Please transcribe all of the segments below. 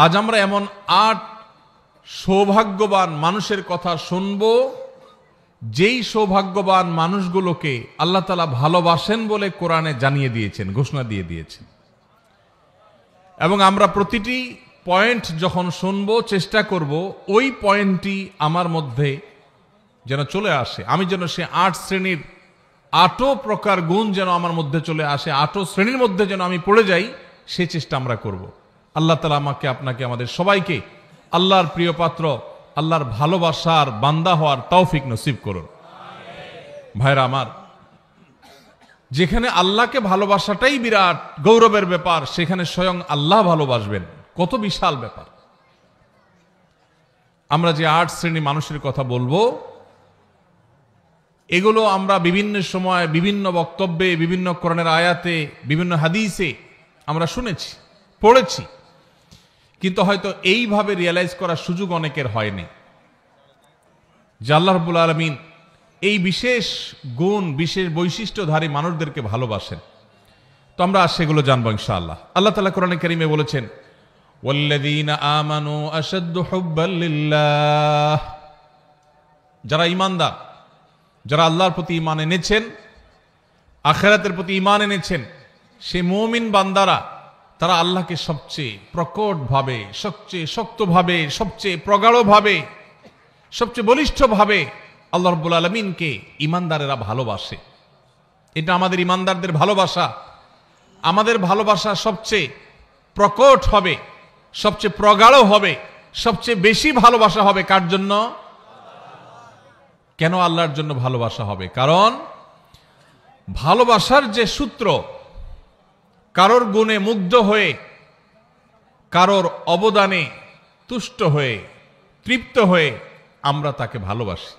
আজ আমরা এমন ৮ সৌভাগ্যবান মানুষের কথা শুনব, যেই সৌভাগ্যবান মানুষগুলোকে আল্লাহ তাআলা ভালোবাসেন বলে কোরআনে জানিয়ে দিয়েছেন, ঘোষণা দিয়ে দিয়েছেন। এবং আমরা প্রতিটি পয়েন্ট যখন শুনবো চেষ্টা করব ওই পয়েন্টটি আমার মধ্যে যেন চলে আসে, আমি যেন সে ৮ শ্রেণীর ৮ প্রকার গুণ যেন আমার মধ্যে চলে আসে, ৮ শ্রেণীর মধ্যে যেন আমি পড়ে যাই, সে চেষ্টা আমরা করব। আল্লাহ তাআলা আমাকে, আপনাকে, আমাদের সবাইকে আল্লাহর প্রিয় পাত্র, আল্লাহর ভালোবাসার বান্দা হওয়ার তৌফিক নসিব করুন। ভাইরা আমার, যেখানে আল্লাহকে ভালোবাসাটাই বিরাট গৌরবের ব্যাপার, সেখানে স্বয়ং আল্লাহ ভালোবাসবেন, কত বিশাল ব্যাপার। আমরা যে ৮ শ্রেণী মানুষের কথা বলবো, এগুলো আমরা বিভিন্ন সময়, বিভিন্ন বক্তব্যে, বিভিন্ন কোরআনের আয়াতে, বিভিন্ন হাদিসে আমরা শুনেছি, পড়েছি, কিন্তু হয়তো এইভাবে রিয়ালাইজ করার সুযোগ অনেকের হয়নি যে আল্লাহ রাব্বুল আলামিন এই বিশেষ গুণ, বিশেষ বৈশিষ্ট্যধারী মানুষদেরকে ভালোবাসেন। তো আমরা সেগুলো জানবো ইনশাআল্লাহ। আল্লাহ তাআলা কোরআনে কারীমে বলেছেন, ওয়াল্লাযীনা আমানু আশাদ্দু হুব্বাল লিল্লাহ, যারা ঈমানদার, যারা আল্লাহর প্রতি ঈমান এনেছেন, আখিরাতের প্রতি ঈমান এনেছেন, সে মুমিন বান্দারা তারা আল্লাহকে সবচেয়ে প্রকটভাবে, সবচেয়ে শক্তভাবে, সবচেয়ে প্রগাঢ়ভাবে, সবচেয়ে বলিষ্ঠভাবে আল্লাহ রাব্বুল আলামিনকে ঈমানদারেরা ভালোবাসে। এটা আমাদের ঈমানদারদের ভালোবাসা। আমাদের ভালোবাসা সবচেয়ে প্রকট হবে, সবচেয়ে প্রগাঢ় হবে, সবচেয়ে বেশি ভালোবাসা হবে কার জন্য? কেন আল্লাহর জন্য ভালোবাসা হবে? কারণ ভালোবাসার যে সূত্র, কারোর গুণে মুগ্ধ হয়ে, কারোর অবদানে তুষ্ট হয়ে, তৃপ্ত হয়ে আমরা তাকে ভালোবাসি।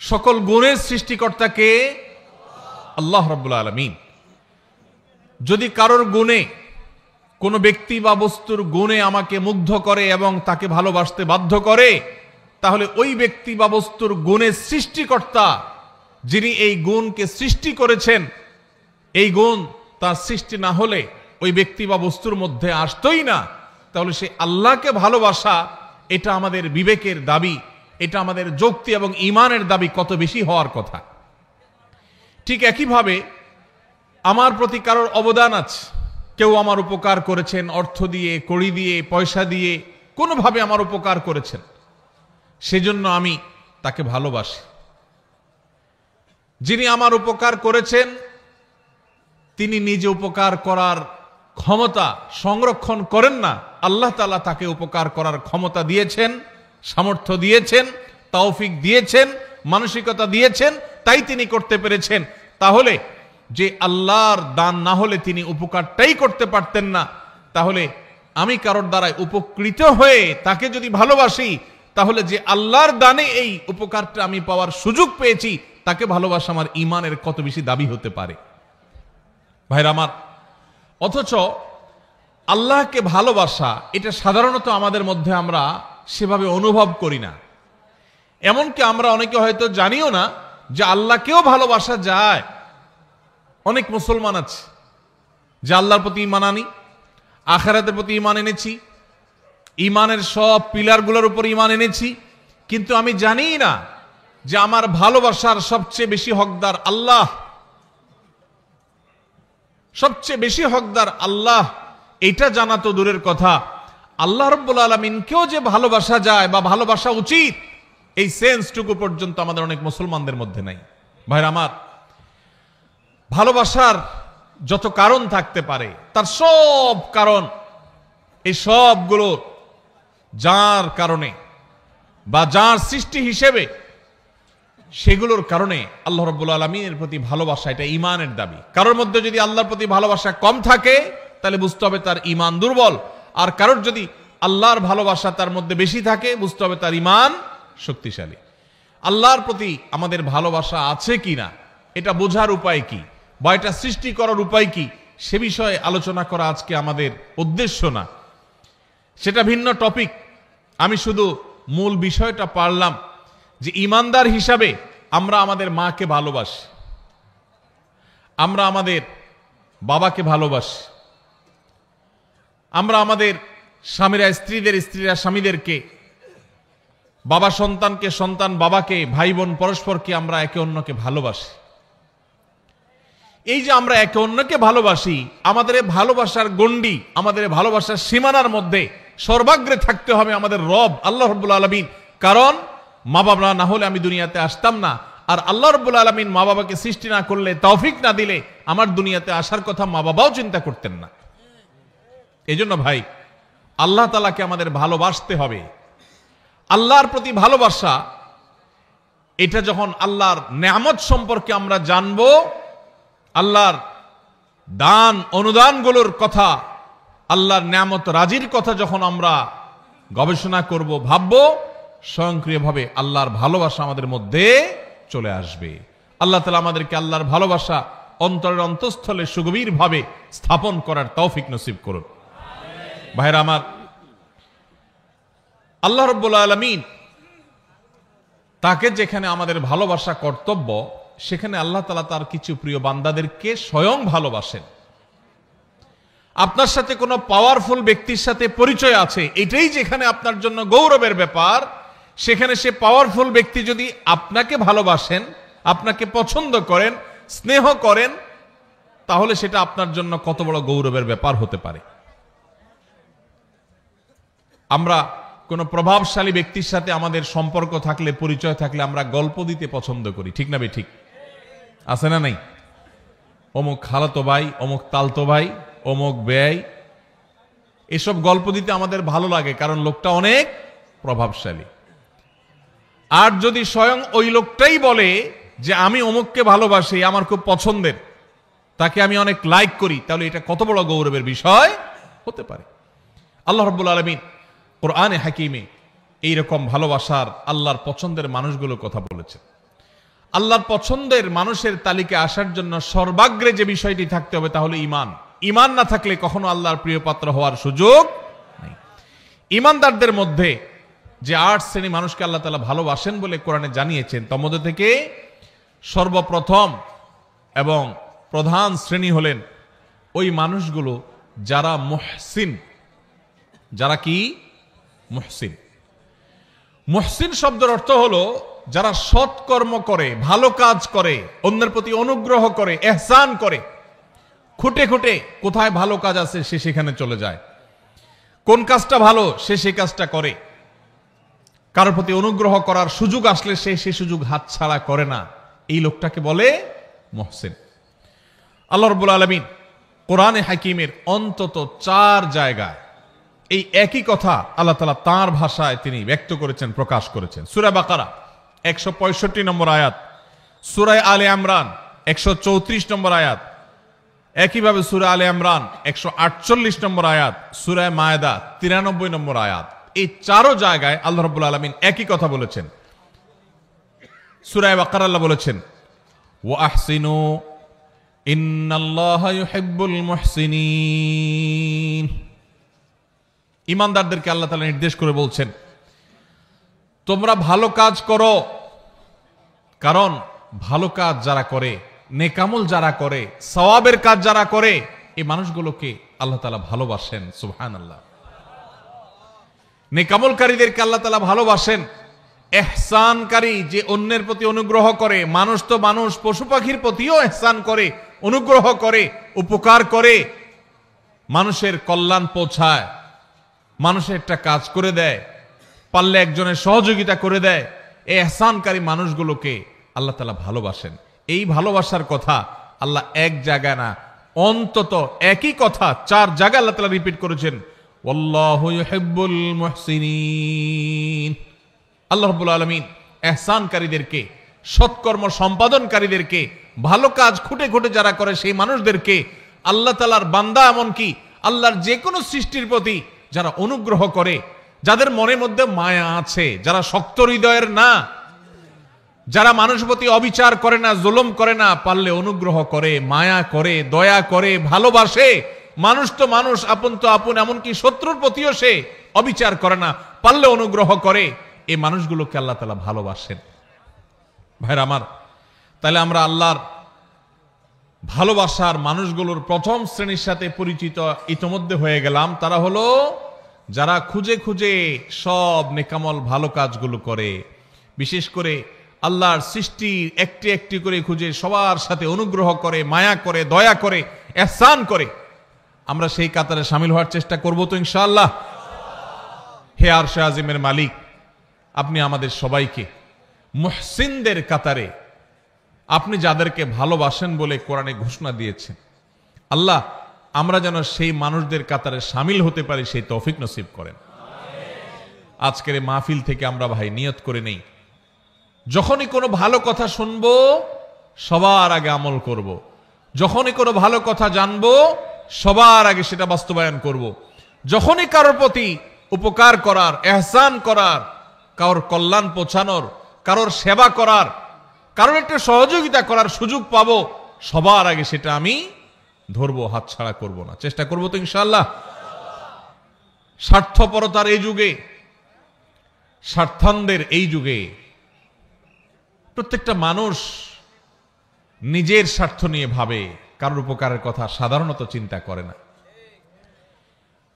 সকল গুণের সৃষ্টিকর্তাকে আল্লাহ রাব্বুল আলামিন। যদি কারোর গুণে, কোনো ব্যক্তি বা বস্তুর গুণে আমাকে মুগ্ধ করে এবং তাকে ভালোবাসতে বাধ্য করে, তাহলে ওই ব্যক্তি বা বস্তুর গুণের সৃষ্টিকর্তা, যিনি এই গুণকে সৃষ্টি করেছেন, এই গুণ তার সৃষ্টি না হলে ওই ব্যক্তি বা বস্তুর মধ্যে আসতোই না। তাহলে সে আল্লাহকে ভালোবাসা, এটা আমাদের বিবেকের দাবি, এটা আমাদের যুক্তি এবং ঈমানের দাবি কত বেশি হওয়ার কথা। ঠিক একইভাবে আমার প্রতি কারোর অবদান আছে, কেউ আমার উপকার করেছেন, অর্থ দিয়ে, কড়ি দিয়ে, পয়সা দিয়ে, কোনোভাবে আমার উপকার করেছেন, সেজন্য আমি তাকে ভালোবাসি। যিনি আমার উপকার করেছেন, তিনি নিজে উপকার করার ক্ষমতা সংরক্ষণ করেন না, আল্লাহ তাআলা তাকে উপকার করার ক্ষমতা দিয়েছেন, সামর্থ্য দিয়েছেন, তৌফিক দিয়েছেন, মানসিকতা দিয়েছেন, তাই তিনি করতে পেরেছেন। তাহলে যে আল্লাহর দান না হলে তিনি উপকারটাই করতে পারতেন না, তাহলে আমি কারোর দ্বারাই উপকৃত হয়ে তাকে যদি ভালোবাসি, তাহলে যে আল্লাহর দানে এই উপকারটা আমি পাওয়ার সুযোগ পেয়েছি, তাকে ভালোবাসা আমার ঈমানের কত বেশি দাবি হতে পারে। ভাইরা আমার, অথচ আল্লাহকে ভালোবাসা, এটা সাধারণত আমাদের মধ্যে আমরা সেভাবে অনুভব করি না। এমনকি আমরা অনেকে হয়তো জানিও না যে আল্লাহকেও ভালোবাসা যায়। অনেক মুসলমান আছে যে আল্লাহর প্রতি ঈমান আনি, আখিরাতের প্রতি ঈমান এনেছি, ঈমানের সব পিলারগুলোর উপর ঈমান এনেছি, কিন্তু আমি জানি না যে আমার ভালোবাসার সবচেয়ে বেশি হকদার আল্লাহ, সবচেয়ে বেশি হকদার আল্লাহ। এটা জানা তো দূরের কথা, আল্লাহ রাব্বুল আলামিনকেও যে ভালোবাসা যায় বা ভালোবাসা উচিত, এই সেন্সটুকু পর্যন্ত আমাদের অনেক মুসলমানদের মধ্যে নাই। ভাইরা আমার, ভালোবাসার যত কারণ থাকতে পারে, তার সব কারণ, এই সবগুলো যার কারণে বা যার সৃষ্টি হিসেবে, সেগুলোর কারণে আল্লাহ রাব্বুল আলামিনের প্রতি ভালোবাসা, এটা ঈমানের দাবি। কারোর মধ্যে যদি আল্লাহর প্রতি ভালোবাসা কম থাকে, তাহলে বুঝতে হবে তার ঈমান দুর্বল। আর কারোর যদি আল্লাহর ভালোবাসা তার মধ্যে বেশি থাকে, বুঝতে হবে তার ঈমান শক্তিশালী। আল্লাহর প্রতি আমাদের ভালোবাসা আছে কিনা, এটা বোঝার উপায় কি, বা এটা সৃষ্টি করার উপায় কি, সে বিষয়ে আলোচনা করা আজকে আমাদের উদ্দেশ্য না, সেটা ভিন্ন টপিক। আমি শুধু মূল বিষয়টা পারলাম যে ঈমানদার হিসাবে আমরা আমাদের মাকে ভালোবাসি, আমরা আমাদের বাবাকে ভালোবাসি, আমরা আমাদের স্বামীরা স্ত্রীদের, স্ত্রীরা স্বামীদেরকে, বাবা সন্তানকে, সন্তান বাবাকে, ভাই বোন পরস্পরকে আমরা একে অন্যকে ভালোবাসি। এই যে আমরা একে অন্যকে ভালোবাসি, আমাদের ভালোবাসার গণ্ডি, আমাদের ভালোবাসার সীমানার মধ্যে সর্বাগ্রে থাকতে হবে আমাদের রব আল্লাহ রাব্বুল আলামিন। কারণ মা বাবা না হলে আমি দুনিয়াতে আসতাম না, আর আল্লাহ রাব্বুল আলামিন মা বাবাকে সৃষ্টি না করলে, তৌফিক না দিলে আমার দুনিয়াতে আসার কথা মা বাবাও চিন্তা করতেন না। এই জন্য ভাই, আল্লাহ তাআলাকে আমাদের ভালোবাসতে হবে। আল্লাহর প্রতি ভালোবাসা, এটা যখন আল্লাহর নেয়ামত সম্পর্কে আমরা জানবো, আল্লাহর দান অনুদানগুলোর কথা, আল্লাহর নেয়ামত রাজির কথা যখন আমরা গবেষণা করব, ভাববো, স্বয়ংক্রিয়ভাবে আল্লাহর ভালোবাসা আমাদের মধ্যে চলে আসবে। আল্লাহ তাআলা আমাদেরকে আল্লাহর ভালোবাসা অন্তরের অন্তঃস্থলে সুগভীরভাবে স্থাপন করার তৌফিক নসিব করুন। ভাইরা আমার, আল্লাহ রাব্বুল আলামিন তাকে যেখানে আমাদের ভালোবাসা কর্তব্য, সেখানে আল্লাহ তাআলা তার কিছু প্রিয় বান্দাদেরকে স্বয়ং ভালোবাসেন। আপনার সাথে কোনো পাওয়ারফুল ব্যক্তির সাথে পরিচয় আছে, এটাই যেখানে আপনার জন্য গৌরবের ব্যাপার, সেখানে সে পাওয়ারফুল ব্যক্তি যদি আপনাকে ভালোবাসেন, আপনাকে পছন্দ করেন, স্নেহ করেন, তাহলে সেটা আপনার জন্য কত বড় গৌরবের ব্যাপার হতে পারে। আমরা কোনো প্রভাবশালী ব্যক্তির সাথে আমাদের সম্পর্ক থাকলে, পরিচয় থাকলে, আমরা গল্প দিতে পছন্দ করি, ঠিক না ঠিক? আছে না নাই? অমুক খালাতো ভাই, অমুক তালতো ভাই, অমুক ব্যয়, এসব গল্প দিতে আমাদের ভালো লাগে, কারণ লোকটা অনেক প্রভাবশালী। আর যদি স্বয়ং ওই লোকটাই বলে যে আমি অমুককে ভালোবাসি, আমার খুব পছন্দের, তাকে আমি অনেক লাইক করি, তাহলে এটা কত বড় গৌরবের বিষয় হতে পারে। আল্লাহ রাব্বুল আলামিন কোরআনে হাকিমে এইরকম ভালোবাসার, আল্লাহর পছন্দের মানুষগুলোর কথা বলেছেন। আল্লাহর পছন্দের মানুষের তালিকায় আসার জন্য সর্বাগ্রে যে বিষয়টি থাকতে হবে তা হলো ঈমান। ঈমান না থাকলে কখনো আল্লাহর প্রিয় পাত্র হওয়ার সুযোগ নেই। ঈমানদারদের মধ্যে যে 8 শ্রেণী মানুষকে আল্লাহ তাআলা ভালোবাসেন বলে কোরআনে জানিয়েছেন, তার মধ্যে থেকে সর্বপ্রথম এবং প্রধান শ্রেণী হলেন ওই মানুষগুলো যারা মুহসিন। যারা কি? মুহসিন। মুহসিন শব্দের অর্থ হলো যারা সৎকর্ম করে, ভালো কাজ করে, অন্যের প্রতি অনুগ্রহ করে, ইহসান করে। খুঁটে খুঁটে কোথায় ভালো কাজ আছে সে সেখানে চলে যায়, কোন কাজটা ভালো সে সেই কাজটা করে, কারোর প্রতি অনুগ্রহ করার সুযোগ আসলে সে সেই সুযোগ হাতছাড়া করে না। এই লোকটাকে বলে মুহসিন। আল্লাহ রাব্বুল আলামিন কোরআনে হাকিমের অন্তত 4 জায়গায় এই একই কথা আল্লাহ তাআলা তাঁর ভাষায় তিনি ব্যক্ত করেছেন, প্রকাশ করেছেন। সূরা বাকারা 165 নম্বর আয়াত, সূরা আলে ইমরান 134 নম্বর আয়াত, একইভাবে সূরা আলে ইমরান 148 নম্বর আয়াত, সূরা মায়েদা 93 নম্বর আয়াত। এই 4 জায়গায় আল্লাহ রাব্বুল আলামিন একই কথা বলেছেন। সূরা বাকারা আল্লাহ বলেছেন, ওয়া আহসিনু ইন্নাল্লাহা ইউহিব্বুল মুহসিনিন। ঈমানদারদেরকে আল্লাহ তাআলা নির্দেশ করে বলছেন, তোমরা ভালো কাজ করো, কারণ ভালো কাজ যারা করে, নেকামল যারা করে, সওয়াবের কাজ যারা করে, এই মানুষগুলোকে আল্লাহ তাআলা ভালোবাসেন। সুবহানাল্লাহ। নেকামলকারীদেরকে আল্লাহ তাআলা ভালোবাসেন। ইহসানকারী, যে অন্যের প্রতি অনুগ্রহ করে, মানুষ তো মানুষ, পশু পাখির প্রতিও ইহসান করে, অনুগ্রহ করে, উপকার করে, মানুষের কল্যাণ পৌঁছায়, মানুষের একটা কাজ করে দেয়, পারলে একজনের সহযোগিতা করে দেয়, এই ইহসানকারী মানুষগুলোকে আল্লাহ তাআলা ভালোবাসেন। এই ভালোবাসার কথা আল্লাহ এক জায়গায় না, অন্তত একই কথা 4 জায়গায় আল্লাহ তাআলা রিপিট করেছেন, ওয়াল্লাহু ইউহিব্বুল মুহসিনিন। আল্লাহ রাব্বুল আলামিন ইহসানকারীদেরকে, সৎকর্ম সম্পাদনকারীদেরকে, ভালো কাজ খুঁটে খুঁটে যারা করে সেই মানুষদেরকে আল্লাহ তাআলার বান্দা, এমনকি আল্লাহর যে কোনো সৃষ্টির প্রতি যারা অনুগ্রহ করে, যাদের মনের মধ্যে মায়া আছে, যারা শক্ত হৃদয়ের না, যারা মানুষের প্রতি অবিচার করে না, জুলুম করে না, পারলে অনুগ্রহ করে, মায়া করে, দয়া করে, ভালোবাসে। মানুষ তো মানুষ, আপন তো আপন, এমনকি শত্রুর প্রতিও সে অবিচার করে না, পারলে অনুগ্রহ করে। এই মানুষগুলোকে আল্লাহ তাআলা ভালোবাসেন। ভাইরা আমার, তাহলে আমরা আল্লাহর ভালোবাসার মানুষগুলোর প্রথম শ্রেণীর সাথে পরিচিত ইতোমধ্যে হয়ে গেলাম। তারা হলো যারা খুঁজে খুঁজে সব নেকামল ভালো কাজগুলো করে, বিশেষ করে আল্লাহর সৃষ্টি একটি একটি করে খুঁজে সবার সাথে অনুগ্রহ করে, মায়া করে, দয়া করে, ইহসান করে, আমরা সেই কাতারে শামিল হওয়ার চেষ্টা করব তো ইনশাআল্লাহ। হে আরশে আজিমের মালিক, আপনি আমাদের সবাইকে মুহসিনদের কাতারে, আপনি যাদেরকে ভালোবাসেন বলে কোরআনে ঘোষণা দিয়েছেন, আল্লাহ আমরা যেন সেই মানুষদের কাতারে শামিল হতে পারি, সেই তৌফিক নসিব করেন। আজকের এই মাহফিল থেকে আমরা ভাই নিয়ত করে নেই, যখনই কোনো ভালো কথা শুনবো সবার আগে আমল করব। যখনই কোনো ভালো কথা জানবো সবার আগে সেটা বাস্তবায়ন করব। যখনই কারোর প্রতি উপকার করার, ইহসান করার, কারোর কল্যাণ পৌঁছানোর, কারোর সেবা করার, কারোর একটা সহযোগিতা করার সুযোগ পাবো, সবার আগে সেটা আমি ধরবো, হাতছাড়া করব না, চেষ্টা করব তো ইনশাআল্লাহ। স্বার্থপরতার এই যুগে, স্বার্থান্ধের এই যুগে প্রত্যেকটা মানুষ নিজের স্বার্থ নিয়ে ভাবে, কারোর উপকারের কথা সাধারণত চিন্তা করে না।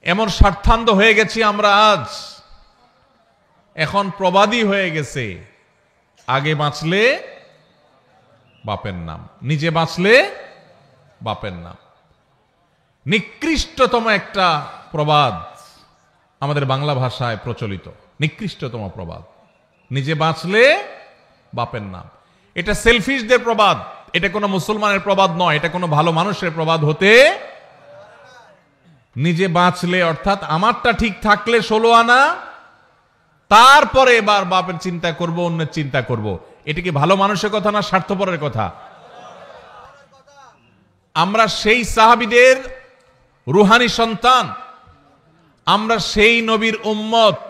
এমন স্বার্থান্ধ হয়ে গেছি আমরা আজ, এখন প্রবাদী হয়ে গেছে, আগে বাঁচলে বাপের নাম, নিজে বাঁচলে বাপের নাম। নিকৃষ্টতম একটা প্রবাদ আমাদের বাংলা ভাষায় প্রচলিত, নিকৃষ্টতম প্রবাদ, নিজে বাঁচলে বাপের নাম। এটা সেলফিশদের প্রবাদ, এটা কোনো মুসলমানের প্রবাদ নয়, এটা কোনো ভালো মানুষের প্রবাদ হতে। নিজে বাঁচলে অর্থাৎ আমারটা ঠিক থাকলে 16 আনা, তারপরে এবার বাপের চিন্তা করব, অন্যের চিন্তা করব। এটা কি ভালো মানুষের কথা না স্বার্থপরের কথা? আমরা সেই সাহাবীদের রুহানি সন্তান, আমরা সেই নবীর উম্মত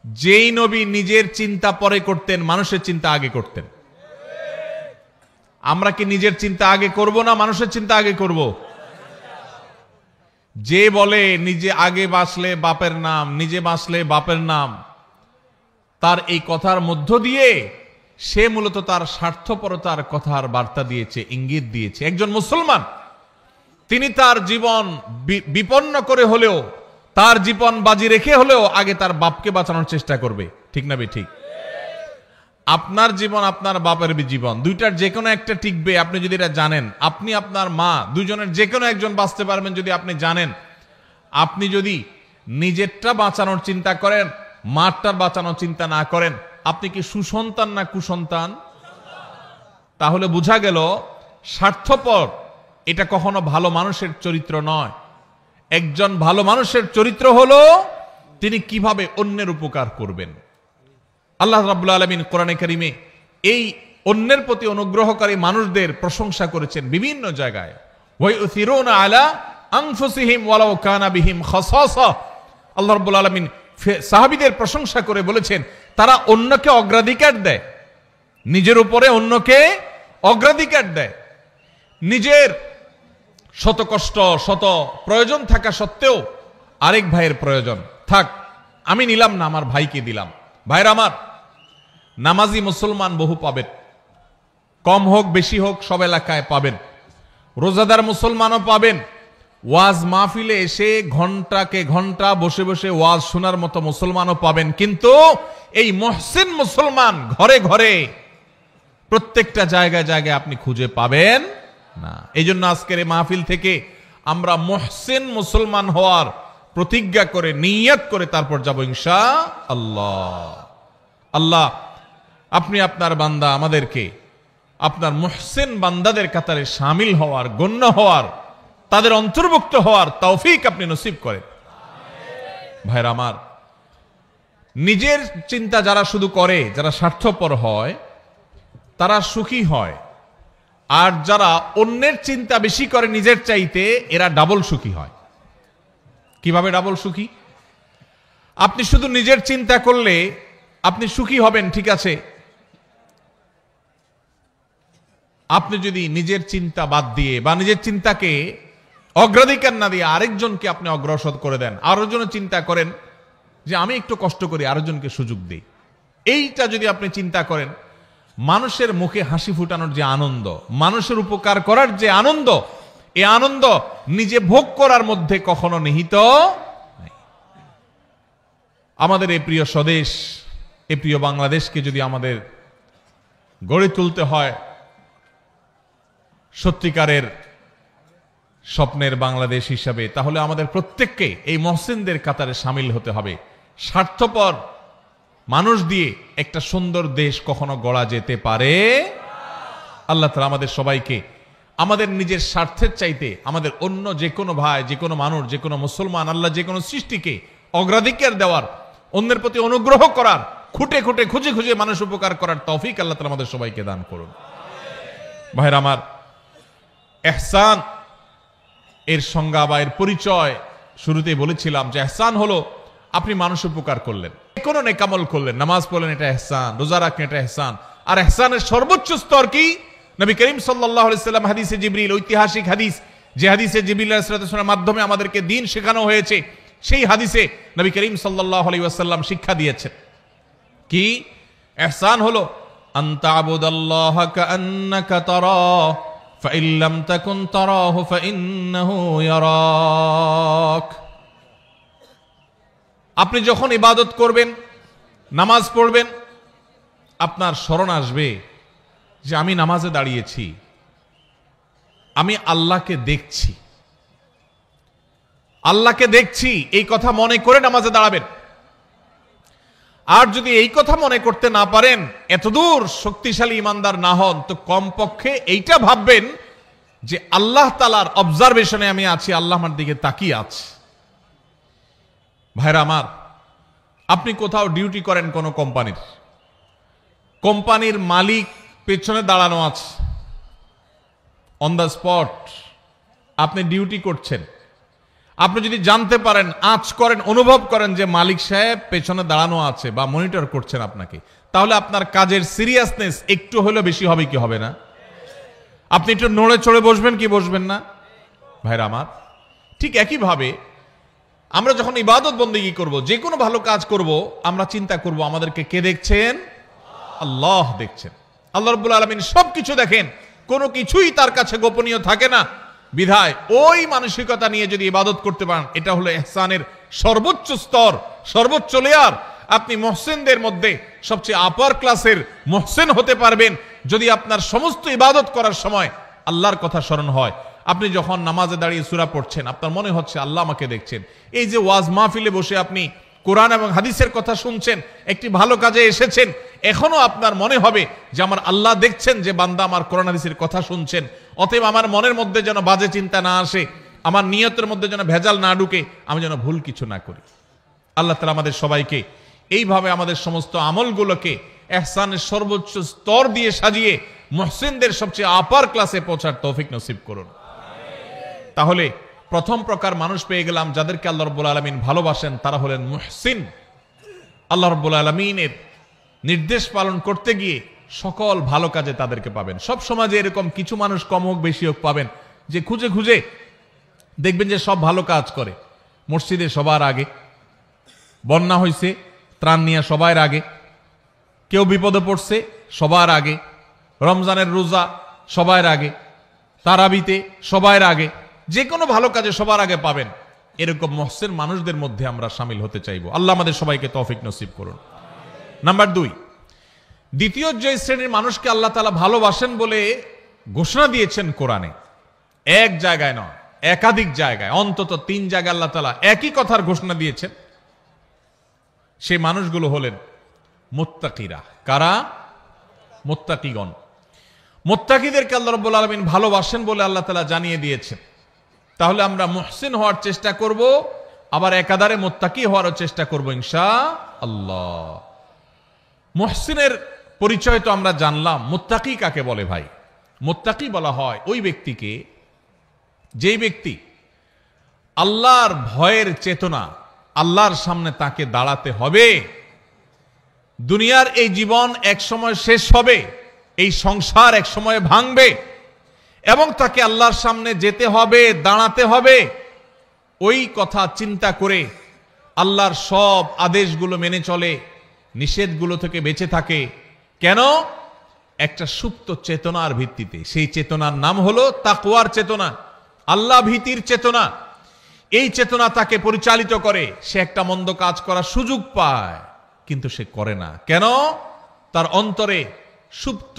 যেই নবী নিজের চিন্তা পরে করতেন, মানুষের চিন্তা আগে করতেন। আমরা কি নিজের চিন্তা আগে করব না মানুষের চিন্তা আগে করব? যে বলে নিজে আগে বাঁচলে বাপের নাম, নিজে বাঁচলে বাপের নাম, তার এই কথার মধ্য দিয়ে সে মূলত তার স্বার্থপরতার কথার বার্তা দিয়েছে, ইঙ্গিত দিয়েছে। একজন মুসলমান তিনি তার জীবন বিপন্ন করে হলেও, তার জীবন বাজি রেখে হলেও আগে তার বাপকে বাঁচানোর চেষ্টা করবে, ঠিক না ঠিক? আপনার জীবন আপনার বাপের জীবন, দুইটার যে কোনো একটা টিকবে আপনি যদি এটা জানেন। আপনি আপনার মা, দুজনের যে কোনো একজন বাঁচতে পারবেন যদি আপনি জানেন। আপনি যদি নিজেরটা বাঁচানোর চিন্তা করেন, মারটার বাঁচানোর চিন্তা না করেন, আপনি কি সুসন্তান না কুসন্তান? তাহলে বোঝা গেল স্বার্থপর এটা কখনো ভালো মানুষের চরিত্র নয়। একজন ভালো মানুষের চরিত্র হলো তিনি কিভাবে অন্যের উপকার করবেন। আল্লাহ রাব্বুল আলামিন কোরআনে কারিমে এই অন্যের প্রতি অনুগ্রহকারী মানুষদের প্রশংসা করেছেন বিভিন্ন জায়গায়। ওয়ায়ুসিরুনা আলা আনফুসিহিম ওয়ালাউ কানা বিহিম খাসাসা। আল্লাহ রাব্বুল আলামিন সাহাবীদের প্রশংসা করে বলেছেন তারা অন্যকে অগ্রাধিকার দেয়, নিজের উপরে অন্যকে অগ্রাধিকার দেয়। নিজের শত কষ্ট, শত প্রয়োজন থাকা সত্ত্বেও আরেক ভাইয়ের প্রয়োজন থাক, আমি নিলাম না, আমার ভাইকে দিলাম। ভাইরা আমার, নামাজি মুসলমান বহু পাবেন, কম হোক বেশি হোক সব এলাকায় পাবেন। রোজাদার মুসলমানও পাবেন। ওয়াজ মাহফিলে এসে ঘন্টাকে ঘন্টা বসে বসে ওয়াজ শোনার মতো মুসলমানও পাবেন। কিন্তু এই মুহসিন মুসলমান ঘরে ঘরে প্রত্যেকটা জায়গায় জায়গায় আপনি খুঁজে পাবেন না। এই জন্য আজকের এই মাহফিল থেকে আমরা মুহসিন মুসলমান হওয়ার প্রতিজ্ঞা করে, নিয়ত করে তারপর যাব ইনশাআল্লাহ। আল্লাহ আপনি আপনার বান্দা আমাদেরকে আপনার মুহসিন বান্দাদের কাতারে শামিল হওয়ার, গণ্য হওয়ার, তাদের অন্তর্ভুক্ত হওয়ার তৌফিক আপনি নসিব করেন। ভাইরা আমার, নিজের চিন্তা যারা শুধু করে, যারা স্বার্থপর হয় তারা সুখী হয়, আর যারা অন্যের চিন্তা বেশি করে নিজের চাইতে, এরা ডাবল সুখী হয়। কিভাবে ডাবল সুখী? আপনি শুধু নিজের চিন্তা করলে আপনি সুখী হবেন, ঠিক আছে। আপনি যদি নিজের চিন্তা বাদ দিয়ে বা নিজের চিন্তাকে অগ্রাধিকার না দিয়ে আরেকজনকে আপনি অগ্রসর করে দেন, আরেকজনের চিন্তা করেন যে আমি একটু কষ্ট করি, আরেকজনকে সুযোগ দিই, এইটা যদি আপনি চিন্তা করেন, মানুষের মুখে হাসি ফুটানোর যে আনন্দ, মানুষের উপকার করার যে আনন্দ, এই আনন্দ নিজে ভোগ করার মধ্যে কখনো নিহিত নাই। আমাদের এই প্রিয় স্বদেশ, এই প্রিয় বাংলাদেশকে যদি আমাদের গড়ে তুলতে হয় সত্যিকারের স্বপ্নের বাংলাদেশ হিসাবে, তাহলে আমাদের প্রত্যেককে এই মহসিনদের কাতারে সামিল হতে হবে। স্বার্থপর মানুষ দিয়ে একটা সুন্দর দেশ কখনো গড়া যেতে পারে? আল্লাহ তাআলা আমাদের সবাইকে আমাদের নিজের স্বার্থের চাইতে আমাদের অন্য যে কোনো ভাই, যে কোনো মানুষ, যে কোনো মুসলমান, আল্লাহ যে কোনো সৃষ্টিকে অগ্রাধিকার দেওয়ার, অন্যের প্রতি অনুগ্রহ করার, খুঁটে খুঁটে খুঁজে খুঁজে মানুষ উপকার করার তৌফিক আল্লাহ তাআলা আমাদের সবাইকে দান করুন। ভাইরা আমার, ইহসান এর সংজ্ঞা বা এর পরিচয় শুরুতেই বলেছিলাম যে ইহসান হলো আপনি মানুষ উপকার করলেন, কোনো নেকামল করলেন, নামাজ পড়লেন, এটা ইহসান, রোজা রাখলেন, এটা ইহসান। আর ইহসানের সর্বোচ্চ স্তর কি? নবী করিম সাল্লাল্লাহু আলাইহি সাল্লাম হাদিসে জিবরিল, ঐতিহাসিক হাদিস, যে হাদিসে জিবরিল আলাইহিস সালামের মাধ্যমে আমাদেরকে দ্বীন শেখানো হয়েছে, সেই হাদিসে নবী করিম সাল্লাল্লাহু আলাইহি ওয়াসাল্লাম শিক্ষা দিয়েছেন কি? ইহসান হলো আনতা আবুদাল্লাহা কাআন্নাকা তারাহু ফাইন লাম তাকুন তারাহু ফাইন্নাহু ইয়ারাক। আপনি যখন ইবাদত করবেন, নামাজ পড়বেন, আপনার স্মরণ আসবে যে আমি নামাজে দাঁড়িয়েছি, আমি আল্লাহকে দেখছি, আল্লাহকে দেখছি, এই কথা মনে করে নামাজে দাঁড়াবেন। আর যদি এই কথা মনে করতে না পারেন, এতদূর শক্তিশালী ইমানদার না হন, তো কমপক্ষে এইটা ভাববেন যে আল্লাহ তাআলার অবজারভেশনে আমি আছি, আল্লাহ আমার দিকে তাকিয়ে আছে। ভাইরা আমার, আপনি কোথাও ডিউটি করেন কোনো কোম্পানির, কোম্পানির মালিক পেছনে দাঁড়ানো আছে, অন দ্য স্পট আপনি ডিউটি করছেন। আপনি যদি জানতে পারেন, আঁচ করেন, অনুভব করেন যে মালিক সাহেব পেছনে দাঁড়ানো আছে বা মনিটর করছেন আপনাকে, তাহলে আপনার কাজের সিরিয়াসনেস একটু হলেও বেশি হবে কি হবে না? আপনি একটু নড়ে চড়ে বসবেন কি বসবেন না? ভাইরা আমার, ঠিক একইভাবে আমরা যখন ইবাদত বন্দেগী করব, যে কোনো ভালো কাজ করব, আমরা চিন্তা করব আমাদেরকে কে দেখছেন? আল্লাহ দেখছেন। আল্লাহ রাব্বুল আলামিন সবকিছু দেখেন, কোনো কিছুই তার কাছে গোপনীয় থাকে না। বিধায় ওই মানসিকতা নিয়ে যদি ইবাদত করতে পারেন, এটা হলো ইহসানের সর্বোচ্চ স্তর, সর্বোচ্চ লেয়ার। আপনি মুহসিনদের মধ্যে সবচেয়ে আপার ক্লাসের মুহসিন হতে পারবেন যদি আপনার সমস্ত ইবাদত করার সময় আল্লাহর কথা স্মরণ হয়। আপনি যখন নামাজে দাঁড়িয়ে সূরা পড়ছেন, আপনার মনে হচ্ছে আল্লাহ আমাকে দেখছেন। এই যে ওয়াজ মাহফিলে বসে আপনি কোরআন এবং হাদিসের কথা শুনছেন, একটি ভালো কাজে এসেছেন, এখনো আপনার মনে হবে যে আমার আল্লাহ দেখছেন যে বান্দা আমার কোরআন হাদিসের কথা শুনছেন। অতএব আমার মনের মধ্যে যেন বাজে চিন্তা না আসে, আমার নিয়তের মধ্যে যেন ভেজাল না ঢুকে, আমি যেন ভুল কিছু না করি। আল্লাহ তাআলা আমাদের সবাইকে এইভাবে আমাদের সমস্ত আমলগুলোকে ইহসানের সর্বোচ্চ স্তর দিয়ে সাজিয়ে মুহসিনদের সবচেয়ে আপার ক্লাসে পৌঁছার তৌফিক নসিব করুন। তাহলে প্রথম প্রকার মানুষ পেয়ে গেলাম যাদেরকে আল্লাহ রাব্বুল আলামিন ভালোবাসেন, তারা হলেন মুহসিন। আল্লাহ রাব্বুল আলামিনের নির্দেশ পালন করতে গিয়ে সকল ভালো কাজে তাদেরকে পাবেন। সব সমাজে এরকম কিছু মানুষ কম হোক বেশি হোক পাবেন, যে খুঁজে খুঁজে দেখবেন যে সব ভালো কাজ করে। মসজিদে সবার আগে, বন্যা হয়েছে ত্রাণ নিয়ে সবার আগে, কেউ বিপদে পড়ছে সবার আগে, রমজানের রোজা সবার আগে, তারাবিতে সবার আগে, যে কোনো ভালো কাজে সবার আগে পাবেন। এরকম মুহসিন মানুষদের মধ্যে আমরা শামিল হতে চাইব। আল্লাহ আমাদের সবাইকে তৌফিক নসিব করুন। নাম্বার 2, দ্বিতীয় যে শ্রেণীর মানুষকে আল্লাহ তাআলা ভালোবাসেন বলে ঘোষণা দিয়েছেন কোরআনে, এক জায়গায় নয়, একাধিক জায়গায়, অন্তত 3 জায়গায় আল্লাহ তাআলা একই কথার ঘোষণা দিয়েছেন। সেই মানুষগুলো হলেন মুত্তাকিরা। কারা? মুত্তাকিগণ। মুত্তাকিদেরকে আল্লাহ রাব্বুল আলামিন ভালোবাসেন বলে আল্লাহ তাআলা জানিয়ে দিয়েছেন। তাহলে আমরা মুহসিন হওয়ার চেষ্টা করব, আবার একাধারে মুত্তাকি হওয়ারও চেষ্টা করব ইনশাআল্লাহ। মুহসিনের পরিচয় তো আমরা জানলাম। মুত্তাকি কাকে বলে ভাই? মুত্তাকি বলা হয় ওই ব্যক্তিকে, যেই ব্যক্তি আল্লাহর ভয়ের চেতনা, আল্লাহর সামনে তাকে দাঁড়াতে হবে। দুনিয়ার এই জীবন এক সময় শেষ হবে, এই সংসার এক সময় ভাঙবে এবং তাকে আল্লাহর সামনে যেতে হবে, দাঁড়াতে হবে। ওই কথা চিন্তা করে আল্লাহর সব আদেশগুলো মেনে চলে, নিষেধগুলো থেকে বেঁচে থাকে। কেন? একটা সুপ্ত চেতনার ভিত্তিতে। সেই চেতনার নাম হলো তাকওয়ার চেতনা, আল্লাহ ভীতির চেতনা। এই চেতনা তাকে পরিচালিত করে, সে একটা মন্দ কাজ করার সুযোগ পায়, কিন্তু সে করে না। কেন? তার অন্তরে সুপ্ত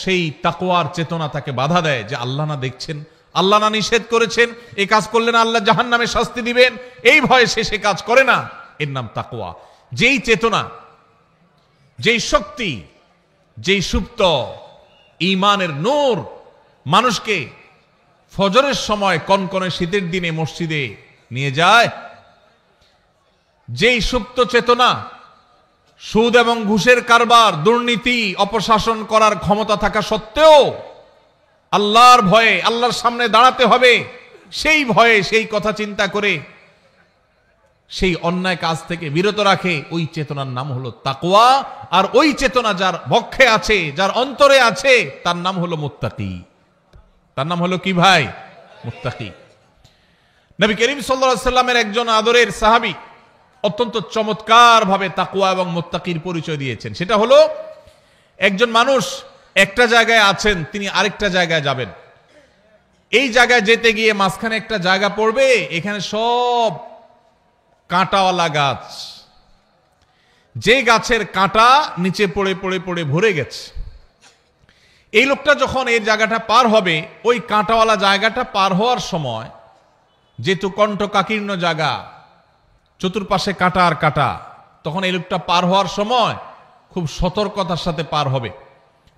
সেই তাকওয়ার চেতনা তাকে বাধা দেয় যে আল্লাহ না দেখছেন, আল্লাহ না নিষেধ করেছেন, এই কাজ করলে না আল্লাহ জাহান্নামে শাস্তি দিবেন, এই ভয়ে সে কাজ করে না। এর নাম তাকওয়া। যেই চেতনা, যেই শক্তি, যেই সুপ্ত ঈমানের নূর মানুষকে ফজরের সময় কনকনে শীতের দিনে মসজিদে নিয়ে যায়, যেই সুপ্ত চেতনা সুদ এবং ঘুষের কারবার, দুর্নীতি, অপশাসন করার ক্ষমতা থাকা সত্ত্বেও আল্লাহর ভয়ে আল্লাহর সামনে দাঁড়াতে হবে, সেই ভয়ে সেই কথা চিন্তা করে সেই অন্যায় কাজ থেকে বিরত রাখে, ওই চেতনার নাম হলো তাকওয়া। আর ওই চেতনা যার বক্ষে আছে, যার অন্তরে আছে, তার নাম হলো মুত্তাকি। তার নাম হলো কি ভাই? মুত্তাকি। নবী করিম সাল্লাল্লাহু আলাইহি সাল্লামের একজন আদরের সাহাবী অত্যন্ত চমৎকার ভাবে তাকওয়া এবং মুত্তাকির পরিচয় দিয়েছেন। সেটা হলো, একজন মানুষ একটা জায়গায় আছেন, তিনি আরেকটা জায়গায় যাবেন। এই জায়গায় যেতে গিয়ে মাঝখানে একটা জায়গা পড়বে, এখানে সব কাঁটাওয়ালা গাছ, যে গাছের কাঁটা নিচে পড়ে পড়ে পড়ে ভরে গেছে। এই লোকটা যখন এই জায়গাটা পার হবে, ওই কাঁটাওয়ালা জায়গাটা পার হওয়ার সময়, যেহেতু কণ্টকাকীর্ণ জায়গা, চতুর্পাশে কাঁটা আর কাঁটা, তখন এই লোকটা পার হওয়ার সময় খুব সতর্কতার সাথে পার হবে।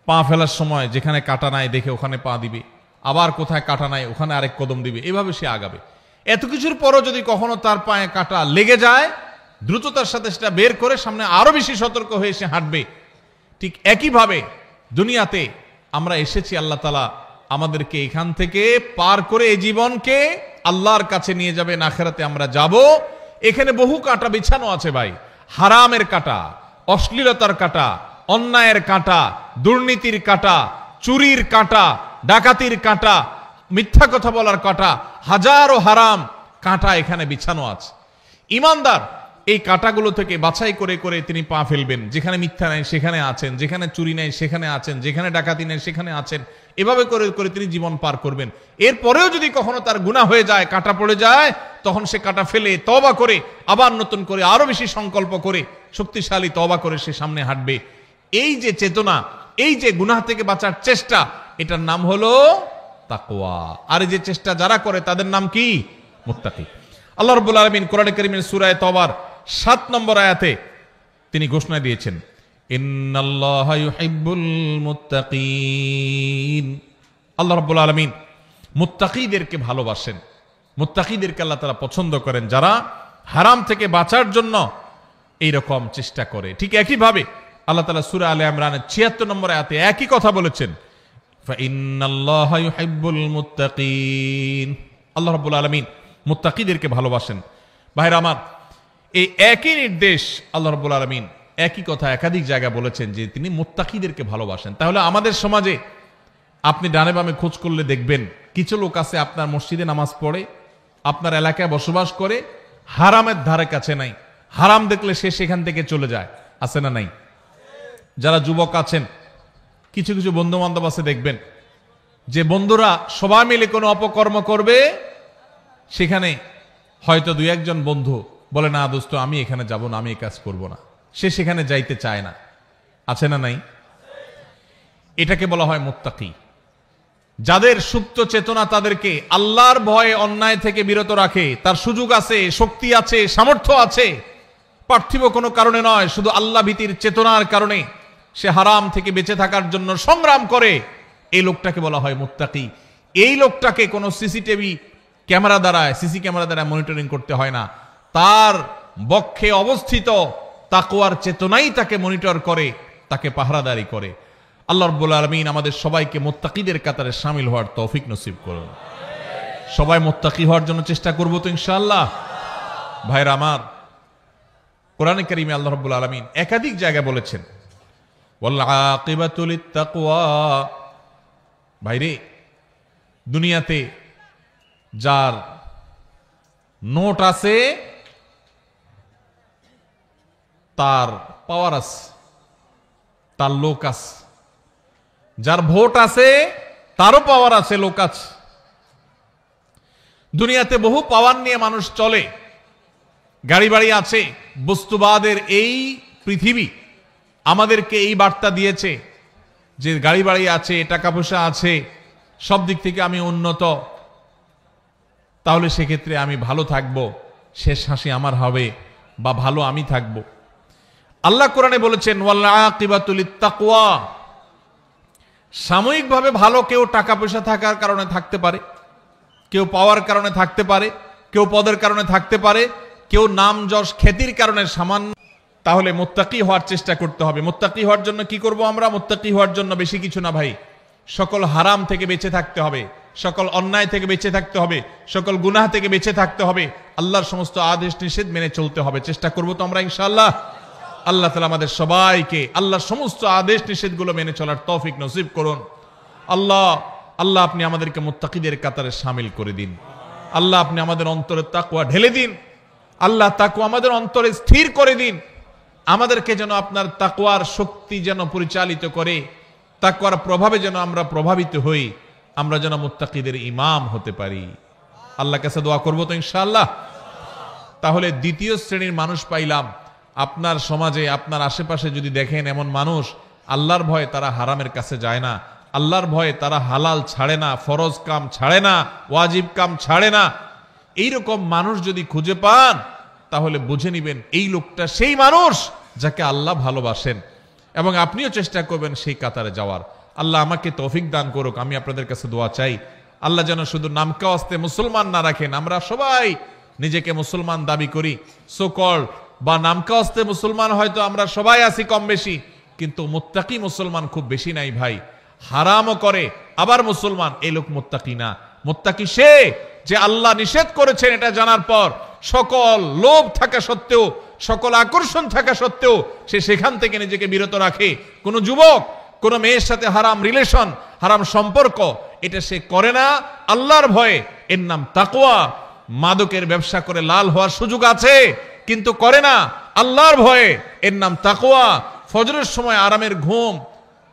পা ফেলার সময় যেখানে কাঁটা নাই দেখে ওখানে পা দিবে, আবার কোথায় কাঁটা নাই ওখানে আরেক কদম দিবে, এভাবে সে আগাবে। এত কিছুর পরও যদি কখনো তার পায়ে কাঁটা লেগে যায়, দ্রুততার সাথে সেটা বের করে সামনে আরো বেশি সতর্ক হয়ে সে হাঁটবে। ঠিক একইভাবে দুনিয়াতে আমরা এসেছি, আল্লাহ তাআলা আমাদেরকে এখান থেকে পার করে এই জীবনকে আল্লাহর কাছে নিয়ে যাবেন, আখিরাতে আমরা যাব। এখানে বহু কাঁটা বিছানো আছে ভাই, হারামের কাঁটা, অশ্লীলতার কাঁটা, অন্যায়ের কাঁটা, দুর্নীতির কাঁটা, চুরির কাঁটা, ডাকাতির কাঁটা, মিথ্যা কথা বলার কাঁটা, হাজারো হারাম কাঁটা এখানে বিছানো আছে। ঈমানদার এই কাঁটাগুলো থেকে বাছাই করে করে তিনি পা ফেলবেন। যেখানে মিথ্যা নাই সেখানে আছেন, যেখানে চুরি নাই সেখানে আছেন, যেখানে ডাকাতি নাই সেখানে আছেন, এভাবে করে করে তিনি জীবন পার করবেন। এরপরেও যদি কখনো তার গুনাহ হয়ে যায়, কাঁটা পড়ে যায়, তখন সে কাঁটা ফেলে তওবা করে আবার নতুন করে আরো বেশি সংকল্প করে শক্তিশালী তওবা করে সে সামনে হাঁটবে। এই যে চেতনা, এই যে গুনাহ থেকে বাঁচার চেষ্টা, এটার নাম হলো তাকওয়া। আর এই যে চেষ্টা যারা করে তাদের নাম কি? মুত্তাকি। আল্লাহ রাব্বুল আলামিন কোরআনে কারীমের সূরা তওবার 7 নম্বর আয়াতে তিনি ঘোষণা দিয়েছেন, ইন্নাল্লাহা ইউহিব্বুল মুত্তাকিন। আল্লাহ রাব্বুল আলামিন মুত্তাকিদেরকে ভালোবাসেন, মুত্তাকিদেরকে আল্লাহ তাআলা পছন্দ করেন, যারা হারাম থেকে বাঁচার জন্য এই রকম চেষ্টা করে। ঠিক একইভাবে আল্লাহ তাআলা সূরা আলে ইমরানের 76 নম্বর আয়াতে একই কথা বলেছেন, ফাইন্নাল্লাহা ইউহিব্বুল মুত্তাকিন। আল্লাহ রাব্বুল আলামিন মুত্তাকিদেরকে ভালোবাসেন। ভাইরা আমার, এই একই নির্দেশ আল্লাহ রাব্বুল আলামিন একই কথা একাধিক জায়গায় বলেছেন যে তিনি মুত্তাকিদেরকে ভালোবাসেন। তাহলে আমাদের সমাজে আপনি ডানে বামে খোঁজ করলে দেখবেন কিছু লোক আছে আপনার মসজিদে নামাজ পড়ে, আপনার এলাকায় বসবাস করে, হারামের ধারে কাছে নাই, হারাম দেখলে সে সেখান থেকে চলে যায়, আছে না নাই? যারা যুবক আছেন, কিছু কিছু বন্ধু বান্ধব আছে, দেখবেন যে বন্ধুরা সবাই মিলে কোনো অপকর্ম করবে, সেখানে হয়তো দুই একজন বন্ধু বলে, না দোস্ত আমি এখানে যাব না, আমি এই কাজ করব না, সে সেখানে যাইতে চায় না, আছে না নাই? এটাকে বলা হয় মুত্তাকি। যাদের সুপ্ত চেতনা তাদেরকে আল্লাহর ভয়ে অন্যায় থেকে বিরত রাখে, তার সুযোগ আছে, শক্তি আছে, সামর্থ্য আছে, পার্থিব কোনো কারণে নয়, শুধু আল্লাহ ভীতির চেতনার কারণে সে হারাম থেকে বেঁচে থাকার জন্য সংগ্রাম করে, এই লোকটাকে বলা হয় মুত্তাকি। এই লোকটাকে কোনো সিসি ক্যামেরা দ্বারা মনিটরিং করতে হয় না, তার বক্ষে অবস্থিত তাকওয়ার চেতনাই তাকে মনিটর করে, তাকে পাহারাদারি করে। আল্লাহ রাব্বুল আলামিন আমাদের সবাইকে মুত্তাকিদের কাতারে শামিল হওয়ার তৌফিক নসিব করুন। সবাই মুত্তাকি হওয়ার জন্য চেষ্টা করব তো ইনশাআল্লাহ। ভাইরা আমার, কোরআনে কারীমে আল্লাহ রাব্বুল আলামিন একাধিক জায়গায় বলেছেন, ওয়াল আকিবাতু লিত-তাকওয়া। ভাইরে, দুনিয়াতে যার নোট আছে তার পাওয়ার আছে, তার লোক আছে, যার ভোট আছে তারও পাওয়ার আছে, লোক আছে। দুনিয়াতে বহু পাওয়ার নিয়ে মানুষ চলে, গাড়ি বাড়ি আছে। বস্তুবাদের এই পৃথিবী আমাদেরকে এই বার্তা দিয়েছে যে গাড়ি বাড়ি আছে, টাকা পয়সা আছে, সব দিক থেকে আমি উন্নত, তাহলে সেক্ষেত্রে আমি ভালো থাকব, শেষ হাসি আমার হবে, বা ভালো আমি থাকব। আল্লাহ কোরআনে বলেছেন ওয়াল আকিবাতু লিত্তাকওয়া, সাময়িকভাবে ভালো কেউ টাকা পয়সা থাকার কারণে থাকতে পারে, কেউ পাওয়ার কারণে থাকতে পারে, কেউ পদের কারণে থাকতে পারে, কেউ নাম যশ খ্যাতির কারণে সামান্য। তাহলে মুত্তাকি হওয়ার চেষ্টা করতে হবে। মুত্তাকি হওয়ার জন্য কি করব আমরা? মুত্তাকি হওয়ার জন্য বেশি কিছু না ভাই, সকল হারাম থেকে বেঁচে থাকতে হবে, সকল অন্যায় থেকে বেঁচে থাকতে হবে, সকল গুনাহ থেকে বেঁচে থাকতে হবে, আল্লাহর সমস্ত আদেশ নিষেধ মেনে চলতে হবে। চেষ্টা করব তো আমরা ইনশাআল্লাহ। আল্লাহ তাআলা আমাদের সবাইকে আল্লাহর সমস্ত আদেশ নিষেধগুলো মেনে চলার তৌফিক নসিব করুন। আল্লাহ আল্লাহ আপনি আমাদেরকে মুত্তাকিদের কাতারে শামিল করে দিন। আল্লাহ আপনি আমাদের অন্তরে তাকওয়া ঢেলে দিন। আল্লাহ তাকওয়া আমাদের অন্তরে স্থির করে দিন। আমাদেরকে যেন আপনার তাকওয়ার শক্তি যেন পরিচালিত করে, তাকওয়ার প্রভাবে যেন আমরা প্রভাবিত হই, আমরা যেন মুত্তাকিদের ইমাম হতে পারি। আল্লাহর কাছে দোয়া করব তো ইনশাআল্লাহ। তাহলে দ্বিতীয় শ্রেণীর মানুষ পাইলাম। আপনার সমাজে আপনার আশেপাশে যদি দেখেন এমন মানুষ, আল্লাহর ভয়ে তারা হারামের কাছে যায় না, আল্লাহর ভয়ে তারা হালাল ছাড়ে না, ফরজ কাম ছাড়ে না, ওয়াজিব কাম ছাড়ে না, এইরকম মানুষ যদি খুঁজে পান তাহলে বুঝে নিবেন এই লোকটা সেই মানুষ যাকে আল্লাহ ভালোবাসেন, এবং আপনিও চেষ্টা করবেন সেই কাতারে যাওয়ার। আল্লাহ আমাকে তৌফিক দান করুক। আমি আপনাদের কাছে দোয়া চাই, আল্লাহ যেন শুধু নামকা ওয়াস্তে মুসলমান না রাখেন। আমরা সবাই নিজেকে মুসলমান দাবি করি, সোকল বা নামকা ওয়াস্তে মুসলমান হয়তো আমরা সবাই আছি কম বেশি, কিন্তু মুত্তাকি মুসলমান খুব বেশি নাই ভাই। হারামও করে আবার মুসলমান, এই লোক মুত্তাকি না। মুত্তাকি সে যে আল্লাহ নিষেধ করেছেন এটা জানার পর সকল লোভ থাকা সত্ত্বেও, সকল আকর্ষণ থাকা সত্ত্বেও সে সেখান থেকে নিজেকে বিরত রাখে। কোন যুবক কোন মেয়ের সাথে হারাম রিলেশন, হারাম সম্পর্ক এটা সে করে না আল্লাহর ভয়ে, এর নাম তাকওয়া। মাদকের ব্যবসা করে লাল হওয়ার সুযোগ আছে কিন্তু করে না আল্লাহর ভয়ে, এর নাম তাকওয়া। ফজরের সময় আরামের ঘুম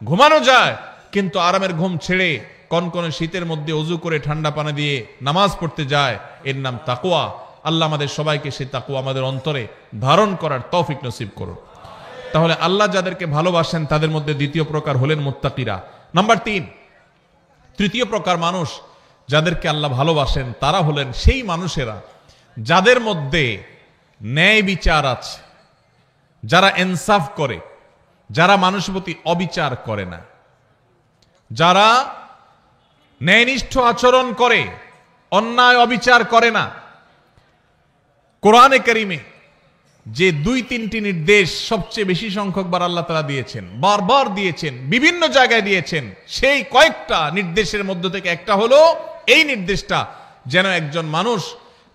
ঘুমানো যায়, কিন্তু আরামের ঘুম ছেড়ে কনকনে শীতের মধ্যে ওযু করে ঠান্ডা পানি দিয়ে নামাজ পড়তে যায়, এর নাম তাকওয়া। আল্লাহ আমাদের সবাইকে সেই তাকওয়া আমাদের অন্তরে ধারণ করার তৌফিক নসিব করুন। তাহলে আল্লাহ যাদেরকে ভালোবাসেন তাদের মধ্যে দ্বিতীয় প্রকার হলেন মুত্তাকিরা। নাম্বার 3, তৃতীয় প্রকার মানুষ যাদেরকে আল্লাহ ভালোবাসেন তারা হলেন সেই মানুষেরা যাদের মধ্যে ন্যায় বিচার আছে, যারা ইনসাফ করে, যারা মানুষের প্রতি অবিচার করে না, যারা ন্যায়নিষ্ঠ আচরণ করে, অন্যায় অবিচার করে না। কোরআনে কারিমে যে 2-3টি নির্দেশ সবচেয়ে বেশি সংখ্যক বার আল্লাহ তাআলা দিয়েছেন, বারবার দিয়েছেন, বিভিন্ন জায়গায় দিয়েছেন, সেই কয়েকটা নির্দেশের মধ্য থেকে একটা হলো এই নির্দেশটা যেন একজন মানুষ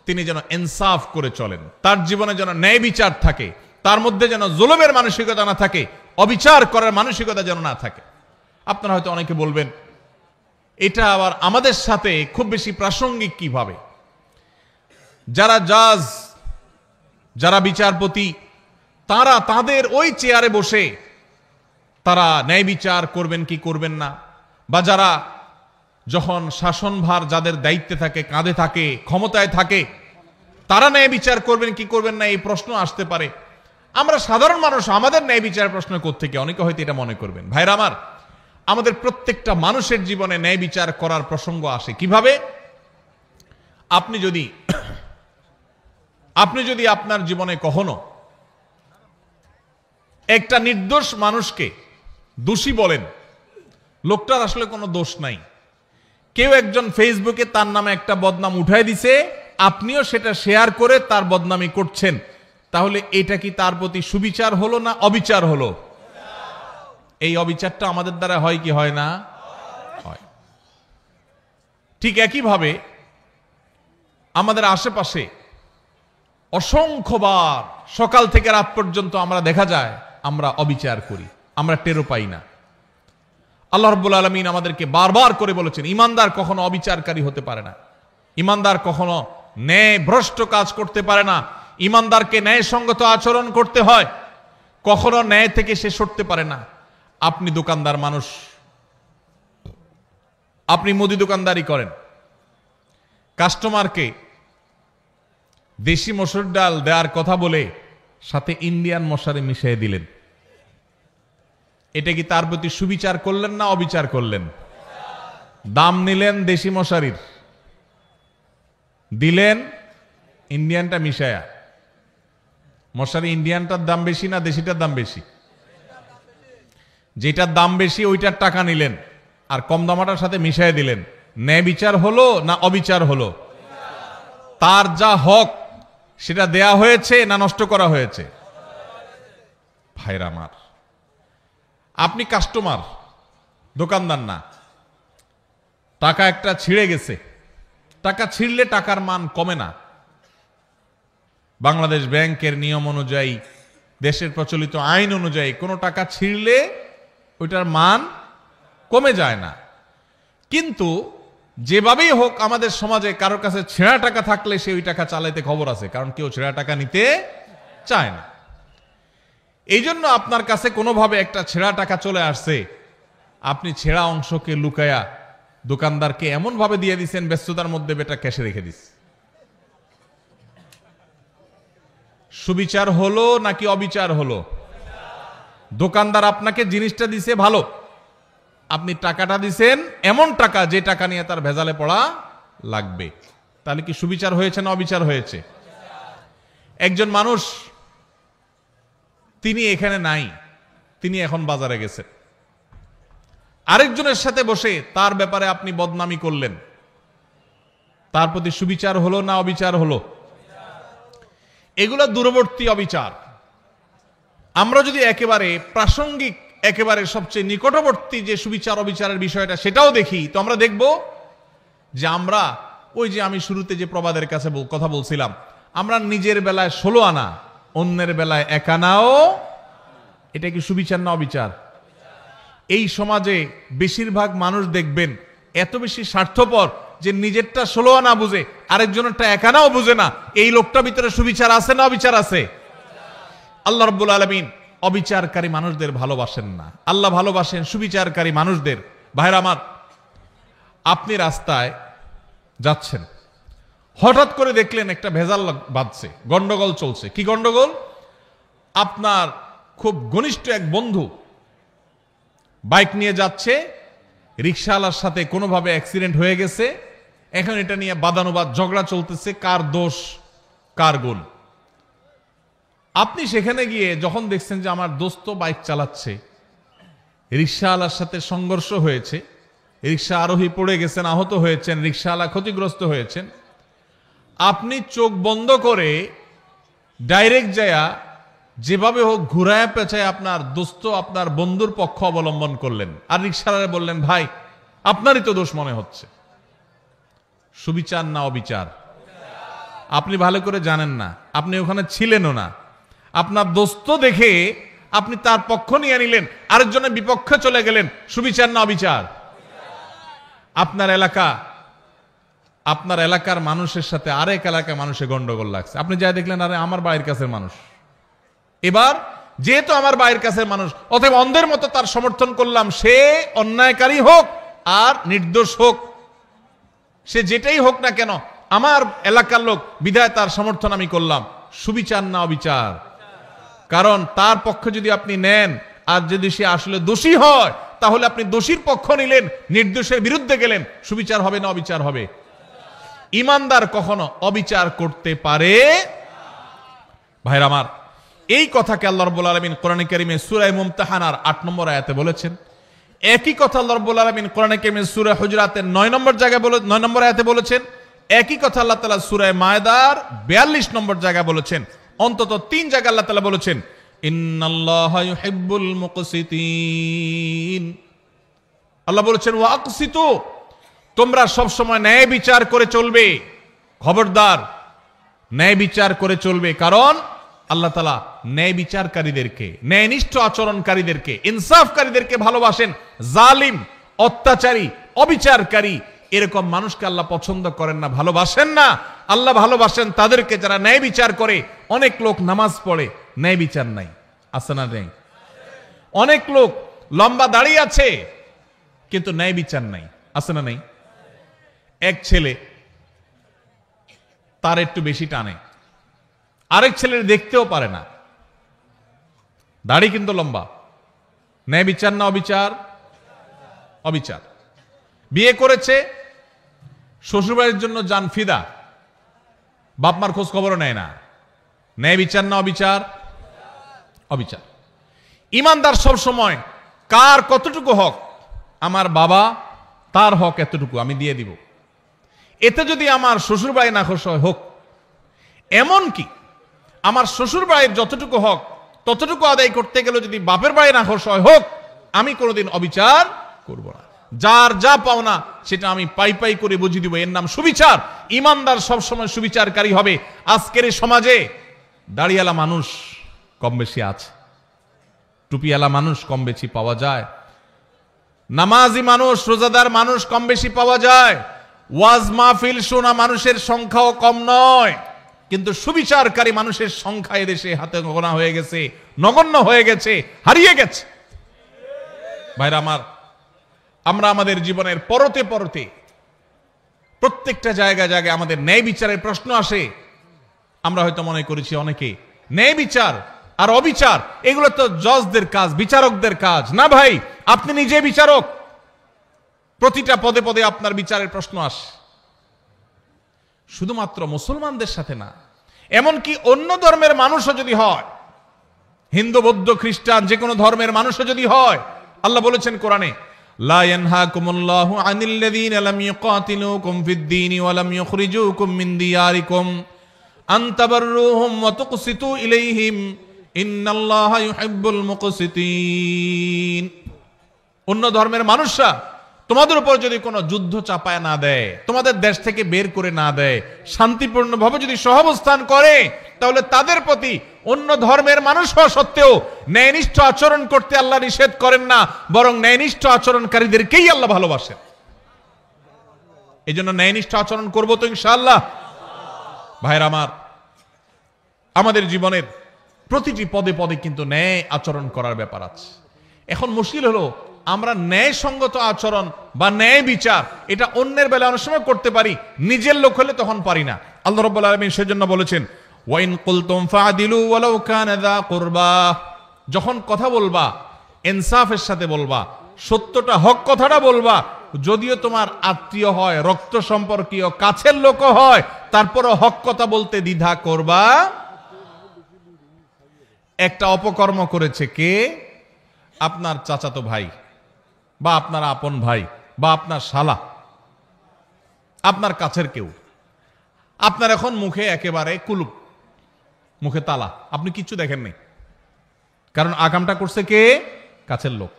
তিনি যেন ইনসাফ করে চলেন, তার জীবনে যেন ন্যায় বিচার থাকে, তার মধ্যে যেন জুলুমের মানসিকতা না থাকে, অবিচার করার মানসিকতা যেন না থাকে। আপনারা হয়তো অনেকে বলবেন এটা আবার আমাদের সাথে খুব বেশি প্রাসঙ্গিক কিভাবে? যারা জাজ, যারা বিচারপতি, তারা তাদের ওই চেয়ারে বসে তারা ন্যায় বিচার করবেন কি করবেন না, বা যারা যখন শাসনভার যাদের দায়িত্বে থাকে, কাঁধে থাকে, ক্ষমতায় থাকে, তারা ন্যায় বিচার করবেন কি করবেন না এই প্রশ্ন আসতে পারে। আমরা সাধারণ মানুষ, আমাদের ন্যায় বিচার প্রশ্ন কোত্থেকে? অনেকে হয়তো এটা মনে করবেন। ভাইরা আমার, আমাদের প্রত্যেকটা মানুষের জীবনে ন্যায় বিচার করার প্রসঙ্গ আসে কিভাবে? আপনি যদি আপনার জীবনে কখনো একটা নির্দোষ মানুষকে দোষী বলেন, লোকটার আসলে কোনো দোষ নাই, কেউ একজন ফেসবুকে তার নামে একটা বদনাম উঠায় দিছে, আপনিও সেটা শেয়ার করে তার বদনামি করছেন, তাহলে এটা কি তার প্রতি সুবিচার হলো না অবিচার হলো? এই অবিচারটা আমাদের দ্বারা হয় কি হয় না? হয়। ঠিক একইভাবে আমাদের আশেপাশে অসংখ্যবার সকাল থেকে রাত পর্যন্ত আমরা দেখা যায় আমরা অবিচার করি, আমরা টেরও পাই না। আল্লাহ রাব্বুল আলামিন আমাদেরকে বারবার করে বলেছেন ঈমানদার কখনো অবিচারকারী হতে পারে না, ঈমানদার কখনো ন্যায় ভ্রষ্ট কাজ করতে পারে না, ঈমানদারকে ন্যায়সঙ্গত আচরণ করতে হয়, কখনো ন্যায় থেকে সে সরতে পারে না। আপনি দোকানদার মানুষ, আপনি মুদি দোকানদারি করেন, কাস্টমারকে দেশি মসুর ডাল দেওয়ার কথা বলে সাথে ইন্ডিয়ান মশারি মিশিয়ে দিলেন। এটা কি তার প্রতি সুবিচার করলেন না অবিচার করলেন? দাম নিলেন দেশি মশারির, দিলেন ইন্ডিয়ানটা মিশায়া। মশারি ইন্ডিয়ানটার দাম বেশি না দেশিটার দাম বেশি? যেটার দাম বেশি ওইটার টাকা নিলেন আর কম দামাটার সাথে মিশাই দিলেন। ন্যায় বিচার হলো না অবিচার হলো? তার যা হক সেটা দেয়া হয়েছে না নষ্ট করা হয়েছে? ভাইরা আমার, আপনি কাস্টমার, দোকানদার না। টাকা একটা ছিঁড়ে গেছে, টাকা ছিঁড়লে টাকার মান কমে না। বাংলাদেশ ব্যাংকের নিয়ম অনুযায়ী, দেশের প্রচলিত আইন অনুযায়ী কোনো টাকা ছিঁড়লে ওইটার মান কমে যায় না। কিন্তু যেভাবেই হোক আমাদের সমাজে কারোর কাছে ছেঁড়া টাকা থাকলে সে ওই টাকা চালাইতে খবর আছে, কারণ কেউ ছেঁড়া টাকা নিতে চায় না। এই জন্য আপনার কাছে কোনোভাবে একটা ছেঁড়া টাকা চলে আসছে, আপনি ছেঁড়া অংশকে লুকায়া দোকানদারকে এমন ভাবে দিয়ে দিচ্ছেন ব্যস্ততার মধ্যে বেটা ক্যাশে রেখে দিস। সুবিচার হলো নাকি অবিচার হলো? দোকানদার আপনাকে জিনিসটা দিছে ভালো, আপনি টাকাটা দিছেন এমন টাকা যে টাকা নিয়ে তার ভেজালে পড়া লাগবে। তাহলে কি সুবিচার হয়েছে না অবিচার হয়েছে? একজন মানুষ, তিনি এখানে নাই, তিনি এখন বাজারে গেছেন, আরেকজনের সাথে বসে তার ব্যাপারে আপনি বদনামি করলেন, তার প্রতি সুবিচার হলো না অবিচার হলো? এগুলো দূরবর্তী অবিচার। আমরা যদি একেবারে প্রাসঙ্গিক, একেবারে সবচেয়ে নিকটবর্তী যে সুবিচার অবিচারের বিষয়টা সেটাও দেখি, তো আমরা দেখব যে আমরা ওই যে আমি শুরুতে যে প্রবাদের কাছে কথা বলছিলাম, আমরা নিজের বেলায় 16 আনা, অন্যের বেলায় 1 আনাও। এটা কি সুবিচার না অবিচার? এই সমাজে বেশিরভাগ মানুষ দেখবেন এত বেশি স্বার্থপর যে নিজেরটা 16 আনা বুঝে, আরেকজনেরটা 1 আনাও বুঝে না। এই লোকটার ভিতরে সুবিচার আছে না অবিচার আছে? আল্লাহ রাব্বুল আলামিন অবিচারকারী মানুষদের ভালোবাসেন না, আল্লাহ ভালোবাসেন সুবিচারকারী মানুষদের। ভাইরা আমার, আপনি রাস্তায় যাচ্ছেন, হঠাৎ করে দেখলেন একটা ভেজাল বাজছে, গন্ডগোল চলছে। কি গন্ডগোল? আপনার খুব ঘনিষ্ঠ এক বন্ধু বাইক নিয়ে যাচ্ছে, রিকশাওয়ালার সাথে কোনোভাবে অ্যাক্সিডেন্ট হয়ে গেছে। এখন এটা নিয়ে বাদানুবাদ ঝগড়া চলতেছে, কার দোষ কার গুণ। আপনি সেখানে গিয়ে যখন দেখছেন যে আমার দোস্ত বাইক চালাচ্ছে, রিকশাওয়ালার সাথে সংঘর্ষ হয়েছে, রিকশা আরোহী পড়ে গেছেন, আহত হয়েছেন, রিকশাওয়ালা ক্ষতিগ্রস্ত হয়েছেন, আপনি চোখ বন্ধ করে ডাইরেক্ট যায়া যেভাবে হোক ঘুরায় পেঁচায় আপনার দোস্ত, আপনার বন্ধুর পক্ষ অবলম্বন করলেন, আর রিকশাওয়ালা বললেন, ভাই আপনারই তো দোষ মনে হচ্ছে। সুবিচার না অবিচার? আপনি ভালো করে জানেন না, আপনি ওখানে ছিলেনও না। আপনার দোস্ত দেখে আপনি তার পক্ষ নিয়ে নিলেন, আরেকজনের বিপক্ষে চলে গেলেন। সুবিচার না অবিচার? আপনার এলাকার মানুষের সাথে আরেক এলাকার মানুষের গন্ডগোল লাগছে, আপনি যা দেখলেন আরে আমার বাড়ির কাছের মানুষ। এবার যেহেতু আমার বাড়ির কাছের মানুষ, অতএব অন্ধের মতো তার সমর্থন করলাম, সে অন্যায়কারী হোক আর নির্দোষ হোক, সে যেটাই হোক না কেন, আমার এলাকার লোক বিধায় তার সমর্থন আমি করলাম। সুবিচার না অবিচার? কারণ তার পক্ষে যদি আপনি নেন আর যদি সে আসলে দোষী হয়, তাহলে আপনি দোষীর পক্ষ নিলেন, নির্দোষের বিরুদ্ধে গেলেন। সুবিচার হবে না অবিচার হবে? ইমানদার কখনো অবিচার করতে পারে? ভাইরা আমার, এই কথাকে আল্লাহ রাব্বুল আলামিন কোরআনে কারীমে সূরা মুমতাহানার 8 নম্বর আয়াতে বলেছেন। একই কথা আল্লাহ রাব্বুল আলামিন কোরআনে কারীমে সূরা হুজুরাতের 9 নম্বর আয়াতে বলেছেন। একই কথা আল্লাহ তাআলা সূরা মায়দার 42 নম্বর জায়গায় বলেছেন। অন্তত 3 জায়গায় আল্লাহ তাআলা বলেছেন, ইন্নাল্লাহা ইউহিব্বুল মুকসিতিন। আল্লাহ বলেছেন, ওয়া আকসিতু, তোমরা সব সময় ন্যায় বিচার করে চলবে। খবরদার, ন্যায় বিচার করে চলবে। কারণ আল্লাহ তাআলা ন্যায় বিচারকারীদেরকে, ন্যায়নিষ্ঠ আচরণকারীদেরকে, ইনসাফকারীদেরকে ভালোবাসেন। জালিম, অত্যাচারী, অবিচারকারী এরকম মানুষকে আল্লাহ পছন্দ করেন না, ভালোবাসেন না। আল্লাহ ভালোবাসেন তাদেরকে যারা ন্যায় বিচার করে। অনেক লোক নামাজ পড়ে, ন্যায় বিচার নাই, আছে না নেই? অনেক লোক লম্বা দাড়ি আছে কিন্তু ন্যায় বিচার নাই, আছে না নেই? এক ছেলে তার একটু বেশি টানে, আরেক ছেলের দেখতেও পারে না, দাড়ি কিন্তু লম্বা। ন্যায় বিচার না অবিচার? অবিচার। বিয়ে করেছে, শ্বশুরবাড়ির জন্য জান ফিদা, বাপ মার খোঁজ খবরও নেয় না। ন্যায় বিচার না অবিচার? অবিচার। ইমানদার সব সময় কার কতটুকু হক, আমার বাবা তার হক এতটুকু আমি দিয়ে দিব, এতে যদি আমার শ্বশুর বাড়ি নাখোশ হয় হোক, এমন কি আমার শ্বশুর বাড়ির যতটুকু হক ততটুকু আদায় করতে গেলে যদি বাপের বাড়ি নাখোশ হয় হোক, আমি কোনোদিন অবিচার করব না। যার যা পাওনা সেটা আমি পাই পাই করে বুঝিয়ে দিব, এর নাম সুবিচার। ইমানদার সবসময় সুবিচারকারী হবে। আজকের এই সমাজে দাড়িওয়ালা মানুষ কম বেশি আছে, টুপিওয়ালা মানুষ কম বেশি পাওয়া যায়, নামাজি মানুষ রোজাদার মানুষ কম বেশি পাওয়া যায়, ওয়াজ মাহফিল শোনা মানুষের সংখ্যাও কম নয়, কিন্তু সুবিচারকারী মানুষের সংখ্যা এদেশে হাতে গোনা হয়ে গেছে, নগণ্য হয়ে গেছে, হারিয়ে গেছে। ভাইরা আমার, আমরা আমাদের জীবনের পরতে পরতে প্রত্যেকটা জায়গায় জায়গায় আমাদের ন্যায় বিচারের প্রশ্ন আসে। আমরা হয়তো মনে করেছি অনেকে ন্যায় বিচার আর অবিচার এগুলো তো জজদের কাজ, বিচারকদের কাজ। না ভাই, আপনি নিজে বিচারক, প্রতিটা পদে পদে আপনার বিচারের প্রশ্ন আসে। শুধুমাত্র মুসলমানদের সাথে না, এমনকি অন্য ধর্মের মানুষও যদি হয়, হিন্দু বৌদ্ধ খ্রিস্টান যে কোনো ধর্মের মানুষও যদি হয়, আল্লাহ বলেছেন কোরআনে, লা ইয়ানহাকুমুল্লাহু আনিল্লাযীনা লাম ইউকাতিলুকুম ফিদ-দীনি ওয়া লাম ইউখরিজুকুম মিন দিয়ারিকুম আন তাবাররুহুম ওয়া তুকসিতু ইলাইহিম ইন্নাল্লাহা ইউহিব্বুল মুকসিতিন। অন্য ধর্মের মানুষরা তোমাদের উপর যদি কোনো যুদ্ধ চাপায় না দেয়, তোমাদের দেশ থেকে বের করে না দেয়, শান্তিপূর্ণভাবে যদি সহাবস্থান করে, তাহলে তাদের প্রতি অন্য ধর্মের মানুষ হওয়া সত্ত্বেও ন্যায়নিষ্ঠ আচরণ করতে আল্লাহ নিষেধ করেন না, বরং ন্যায়নিষ্ঠ আচরণকারীদেরকেই আল্লাহ ভালোবাসেন। এই জন্য ন্যায়নিষ্ঠ আচরণ করবো তো ইনশাআল্লাহ। ভাইরা আমার, আমাদের জীবনের প্রতিটি পদে পদে কিন্তু ন্যায় আচরণ করার ব্যাপার আছে। এখন মুশকিল হলো, আমরা ন্যায়সঙ্গত আচরণ বা ন্যায় বিচার এটা অন্যের বেলা অনেক সময় করতে পারি, নিজের লোক হলে তখন পারি না। আল্লাহ রাব্বুল আলামিন সেজন্য বলেছেন, ওয়াইন কুলতুম ফাদিলু ওয়ালাউ কানা যা কুরবা, যখন কথা বলবা ইনসাফের সাথে বলবা, সত্যটা হক কথাটা বলবা, যদিও তোমার আত্মীয় হয়, রক্ত সম্পর্কীয়, কাছের লোক হয়, তারপরও হক কথা বলতে দ্বিধা করবা। একটা অপকর্ম করেছে কে? আপনার চাচাতো ভাই বা আপনার আপন ভাই বা আপনার শালা, আপনার কাছের কেউ। আপনার এখন মুখে একেবারে কুলুপ, মুখে তালা, আপনি কিচ্ছু দেখেন নাই, কারণ আকামটা করছে কে? কাছের লোক।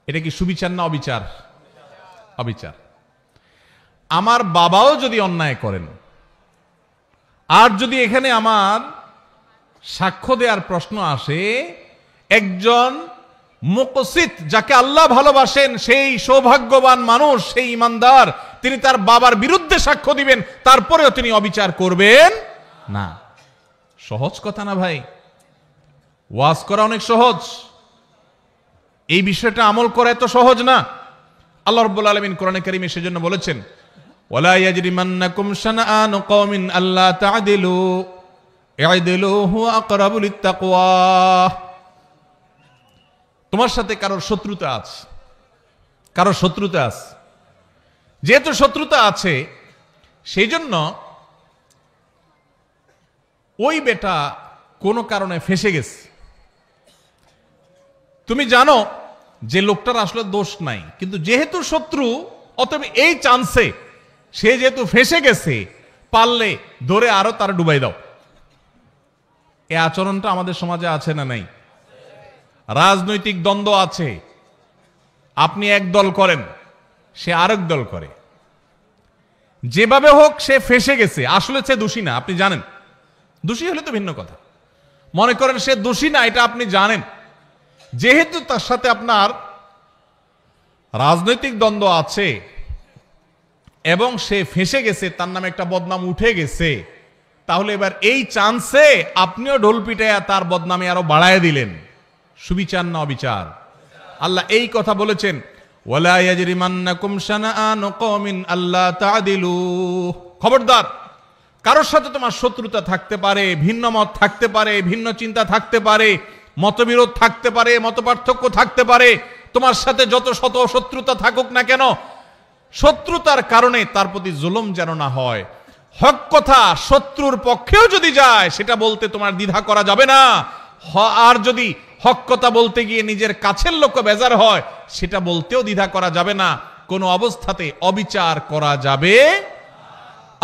এটা কি সুবিচার না অবিচার? অবিচার। আমার বাবাও যদি অন্যায় করেন, আর যদি এখানে আমার সাক্ষ্য দেওয়ার প্রশ্ন আসে, একজন মুকসিত যাকে আল্লাহ ভালোবাসেন, সেই সৌভাগ্যবান মানুষ, সেই ইমানদার, তিনি তার বাবার বিরুদ্ধে সাক্ষ্য দিবেন, তারপরেও তিনি অবিচার করবেন না। সহজ কথা না ভাই? ওয়াজ করা অনেক সহজ, এই বিষয়টা আমল করা এত সহজ না। আল্লাহ রাব্বুল আলামিন কোরআনে কারীমে সেজন্য বলেছেন, ওয়ালা ইয়াজরিমান্নাকুম শানাআনু কওমিন আল্লা তা'দিলু ই'দিলু হুয়া আকরাবু লিত-তাকওয়া। তোমার সাথে কারোর শত্রুতা আছে, কারোর শত্রুতা আছে, যেহেতু শত্রুতা আছে সেই জন্য ওই বেটা কোনো কারণে ফেঁসে গেছে, তুমি জানো যে লোকটার আসলে দোষ নাই, কিন্তু যেহেতু শত্রু, অতএব এই চান্সে সে যেহেতু ফেঁসে গেছে, পারলে ধরে আরো তার ডুবাই দাও। এই আচরণটা আমাদের সমাজে আছে না নাই? রাজনৈতিক দ্বন্দ্ব আছে, আপনি এক দল করেন, সে আরেক দল করে, যেভাবে হোক সে ফেঁসে গেছে, আসলে সে দোষী না, আপনি জানেন। দোষী হলে তো ভিন্ন কথা, মনে করেন সে দোষী না, এটা আপনি জানেন, যেহেতু তার সাথে আপনার রাজনৈতিক দ্বন্দ্ব আছে এবং সে ফেঁসে গেছে, তার নামে একটা বদনাম উঠে গেছে, তাহলে এবার এই চান্সে আপনিও ঢোল পিটাইয়া তার বদনামে আরো বাড়ায় দিলেন। সুবিচার না অবিচার? আল্লাহ এই কথা বলেছেন, ওয়ালা ইয়াজরিমান্নাকুম শানাআনু কওমিন আল্লা তা'দিলু, খবরদার, কারোর সাথে তোমার শত্রুতা থাকতে পারে, ভিন্ন মত থাকতে পারে, ভিন্ন চিন্তা থাকতে পারে, মতবিরোধ থাকতে পারে, মতপার্থক্য থাকতে পারে, তোমার সাথে যত শত শত্রুতা থাকুক না কেন, শত্রুতার কারণে তার প্রতি জুলুম যেন না হয়। হক কথা শত্রুর পক্ষেও যদি যায় সেটা বলতে তোমার দ্বিধা করা যাবে না। আর যদি হক কথা বলতে গিয়ে নিজের কাছের লোক বেজার হয় সেটা বলতেও দ্বিধা করা যাবে না। কোনো অবস্থাতে অবিচার করা যাবে।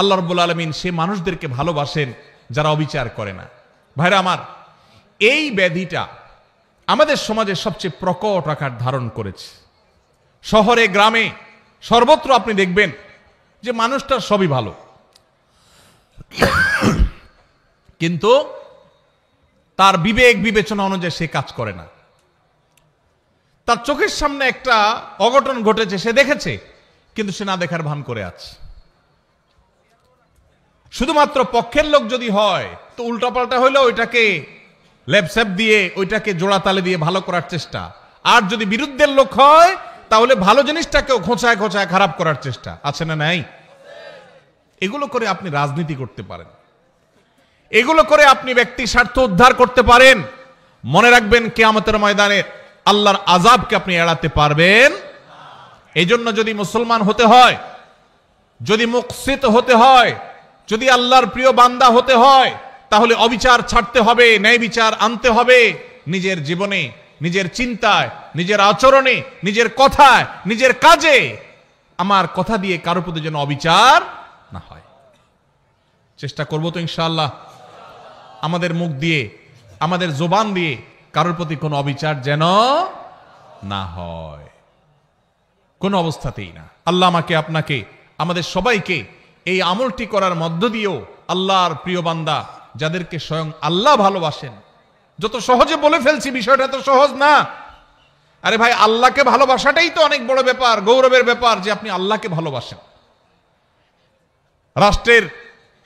আল্লাহ রাব্বুল আলামিন সে মানুষদেরকে ভালোবাসেন যারা অবিচার করে না। ভাইরা আমার, এই ব্যাধিটা আমাদের সমাজে সবচেয়ে প্রকট আকার ধারণ করেছে। শহরে গ্রামে সর্বত্র আপনি দেখবেন যে মানুষটার সবই ভালো, কিন্তু তার বিবেক বিবেচনা অনুযায়ী সে কাজ করে না। তার চোখের সামনে একটা অঘটন ঘটেছে, সে দেখেছে, কিন্তু সে না দেখার ভান করে আছে। শুধুমাত্র পক্ষের লোক যদি হয় তো উল্টাপাল্টা হইলে ওইটাকে লেপসেপ দিয়ে, ওইটাকে জোড়া তালে দিয়ে ভালো করার চেষ্টা। আর যদি বিরুদ্ধের লোক হয় তাহলে ভালো জিনিসটাকেও খোঁচায় খোঁচায় খারাপ করার চেষ্টা। আছে না নাই? এগুলো করে আপনি রাজনীতি করতে পারেন, এগুলো করে আপনি ব্যক্তি স্বার্থ উদ্ধার করতে পারেন। মনে রাখবেন, কিয়ামতের ময়দানে আল্লাহর আযাবকে আপনি এড়াতে পারবেন। এই জন্য যদি মুসলমান হতে হয়, যদি মুকসিত হতে হয়, যদি আল্লাহর প্রিয় বান্দা হতে হয়, তাহলে অবিচার ছাড়তে হবে, ন্যায় বিচার আনতে হবে নিজের জীবনে, নিজের চিন্তায়, নিজের আচরণে, নিজের কথায়, নিজের কাজে। আমার কথা দিয়ে কারো প্রতি যেন অবিচার না হয়। চেষ্টা করব তো ইনশাআল্লাহ আমাদের মুখ দিয়ে, আমাদের জবান দিয়ে কারোর প্রতি কোনো অবিচার যেন না হয়, কোন অবস্থাতেই না। আল্লাহ আমাকে, আপনাকে, আমাদের সবাইকে এই আমলটি করার মধ্য দিয়েও আল্লাহর প্রিয় বান্দা যাদেরকে স্বয়ং আল্লাহ ভালোবাসেন। যত সহজে বলে ফেলছি, বিষয়টা তো সহজ না। আরে ভাই, আল্লাহকে ভালোবাসাটাই তো অনেক বড় ব্যাপার, গৌরবের ব্যাপার যে আপনি আল্লাহকে ভালোবাসেন। রাষ্ট্রের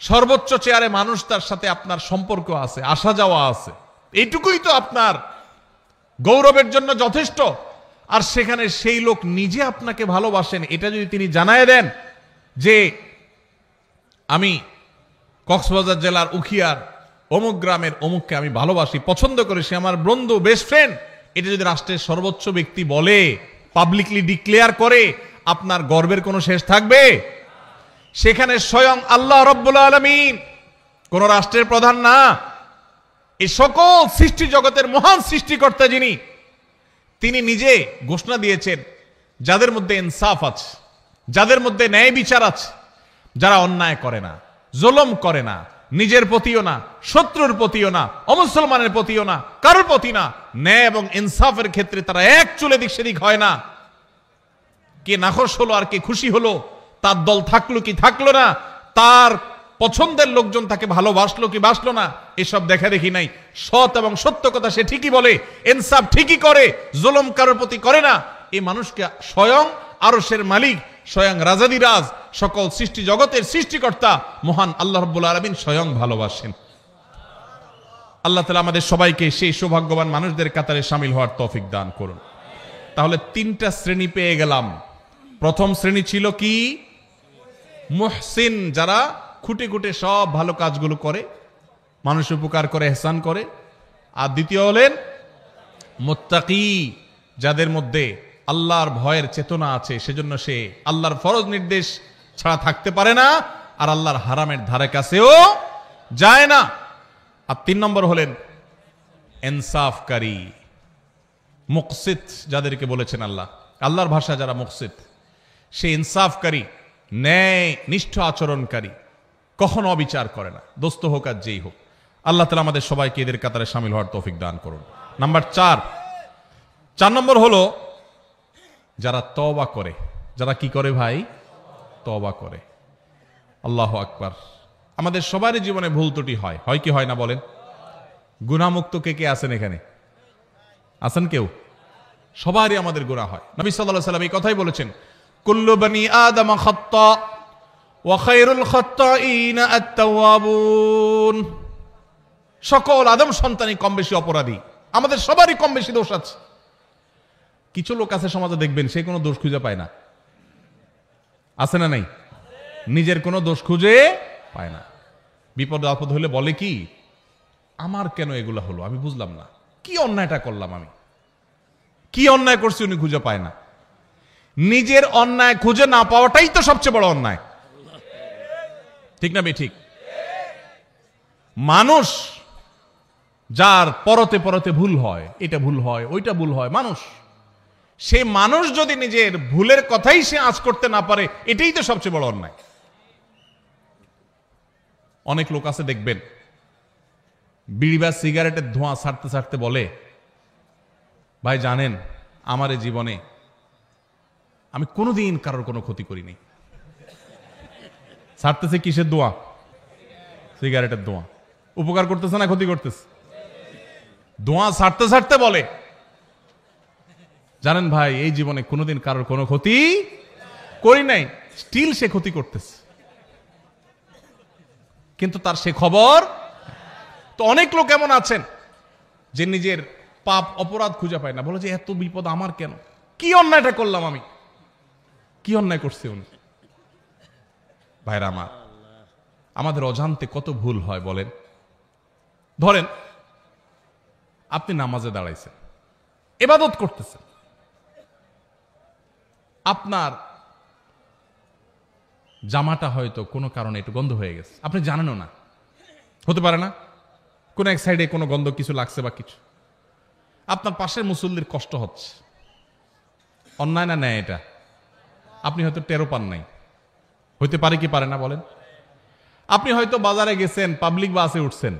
সর্বোচ্চ চেয়ারে মানুষ, তার সাথে আপনার সম্পর্ক আছে, আসা যাওয়া আছে, এইটুকুই তো আপনার গৌরবের জন্য যথেষ্ট। আর সেখানে সেই লোক নিজে আপনাকে ভালোবাসেন, এটা যদি তিনি জানায় দেন যে আমি কক্সবাজার জেলার উখিয়ার অমুক গ্রামের অমুককে আমি ভালোবাসি, পছন্দ করি, সে আমার বন্ধু, বেস্ট ফ্রেন্ড, এটা যদি রাষ্ট্রের সর্বোচ্চ ব্যক্তি বলে, পাবলিকলি ডিক্লেয়ার করে, আপনার গর্বের কোনো শেষ থাকবে? সেখানে স্বয়ং আল্লাহ রাব্বুল আলামিন, কোন রাষ্ট্রের প্রধান না, এই সকল সৃষ্টি জগতের মহান সৃষ্টিকর্তা যিনি, তিনি নিজে ঘোষণা দিয়েছেন যাদের মধ্যে ইনসাফ আছে, যাদের মধ্যে ন্যায় বিচার আছে, যারা অন্যায় করে না, জুলুম করে না, নিজের প্রতিও না, শত্রুর প্রতিও না, অমুসলমানের প্রতিও না, কারোর প্রতি না, ন্যায় এবং ইনসাফের ক্ষেত্রে তারা এক চুলে দিক সেদিক হয় না। কে নাখোশ হলো আর কে খুশি হলো, তার দল থাকলো কি থাকলো না, তার পছন্দের লোকজন তাকে ভালোবাসলো কি বাসলো না, এসব দেখা দেখি নাই। সৎ এবং সত্য কথা সে ঠিকই বলে, ইনসাফ ঠিকই করে, জুলুম কারোর প্রতি করে না। এই মানুষকে স্বয়ং আরশের মালিক, স্বয়ং রাজাদিরাজ, সকল সৃষ্টি জগতের সৃষ্টিকর্তা মহান আল্লাহ রাব্বুল আলামিন স্বয়ং ভালোবাসেন। আল্লাহ তাআলা আমাদের সবাইকে সেই সৌভাগ্যবান মানুষদের কাতারে শামিল হওয়ার তৌফিক দান করুন। তাহলে তিনটা শ্রেণী পেয়ে গেলাম। প্রথম শ্রেণী ছিল কি? মুহসিন, যারা খুঁটে খুঁটে সব ভালো কাজগুলো করে, মানুষ উপকার করে, ইহসান করে। আর দ্বিতীয় হলেন মুত্তাকি, যাদের মধ্যে আল্লাহর ভয়ের চেতনা আছে, সেজন্য সে আল্লাহর ফরজ নির্দেশ ছাড়া থাকতে পারে না, আর আল্লাহর হারামের ধারে কাছেও যায় না। আর 3 নম্বর হলেন ইনসাফকারী, মুকসিত, যাদেরকে বলেছেন আল্লাহ। আল্লাহর ভাষা যারা মুকসিত, সে ইনসাফকারী, ন্যায় নিষ্ঠ আচরণকারী, কখনো অবিচার করে না, দোস্ত হোক আর যেই হোক। আল্লাহ তাআলা আমাদের সবাইকে এদের কাতারে শামিল হওয়ার তৌফিক দান করুন। নাম্বার 4 নম্বর হলো যারা তওবা করে। যারা কি করে ভাই? তওবা করে। আল্লাহু আকবার। আমাদের সবারই জীবনে ভুল ত্রুটি হয়, হয় কি হয় না বলেন? গুনাহমুক্ত কে কে আছেন এখানে? আছেন কেউ? সবারই আমাদের গুনাহ হয়। নবী সাল্লাল্লাহু আলাইহি ওয়াসাল্লাম এই কথাই বলেছেন, কুল্লু বনি আদম খাত্তা ওয়া খায়রুল খাত্তাইনা আত-তাওয়াবুন। সকল আদম সন্তানই কম বেশি অপরাধী, আমাদের সবারই কম বেশি দোষ আছে। কিছু লোক আছে সমাজে দেখবেন সে কোনো দোষ খুঁজে পায় না, আছে না নাই? নিজের কোনো দোষ খুঁজে পায় না। বিপদ আপদ হলে বলে কি, আমার কেন এগুলা হলো, আমি বুঝলাম না, কি অন্যায়টা করলাম, আমি কি অন্যায় করছি, উনি খুঁজে পায় না। নিজের অন্যায় খুঁজে না পাওয়াটাই তো সবচেয়ে বড় অন্যায়, ঠিক না ঠিক? মানুষ যার পরতে পরতে ভুল হয়, এটা ভুল হয়, ওইটা ভুল হয়, মানুষ, সে মানুষ যদি নিজের ভুলের কথাই সে আঁচ করতে না পারে, এটাই তো সবচেয়ে বড় অন্যায়। অনেক লোক আছে দেখবেন, বিড়ি বা সিগারেটের ধোঁয়া ছাড়তে ছাড়তে বলে, ভাই জানেন আমার এই জীবনে আমি কোনোদিন কারোর কোনো ক্ষতি করিনি। ছাড়তেছে কিসের ধোঁয়া? সিগারেটের ধোঁয়া। উপকার করতেছে না ক্ষতি করতেছে? ধোঁয়া ছাড়তে ছাড়তে বলে, জানেন ভাই এই জীবনে কোনোদিন কারোর কোনো ক্ষতি করি নাই। স্টিল সে ক্ষতি করতেছে, কিন্তু তার সে খবর। তো অনেক লোক এমন আছেন যে নিজের পাপ অপরাধ খুঁজে পায় না, বলে যে এত বিপদ আমার কেন, কি অন্যায়টা করলাম আমি, কি অন্যায় করছে উনি। ভাইরা আমার, আমাদের অজান্তে কত ভুল হয় বলেন। ধরেন আপনি নামাজে দাঁড়াইছেন, ইবাদত করতেছেন, আপনার জামাটা হয়তো কোনো কারণে একটু গন্ধ হয়ে গেছে, আপনি জানেনও না, হতে পারে না কোন এক সাইডে কোনো গন্ধ কিছু লাগছে বা কিছু, আপনার পাশের মুসল্লির কষ্ট হচ্ছে, অন্যায় না ন্যায় এটা? আপনি হয়তো টেরো পান নাই, হইতে পারে কি পারে না বলেন? আপনি হয়তো বাজারে গেছেন, পাবলিক বাসে উঠছেন,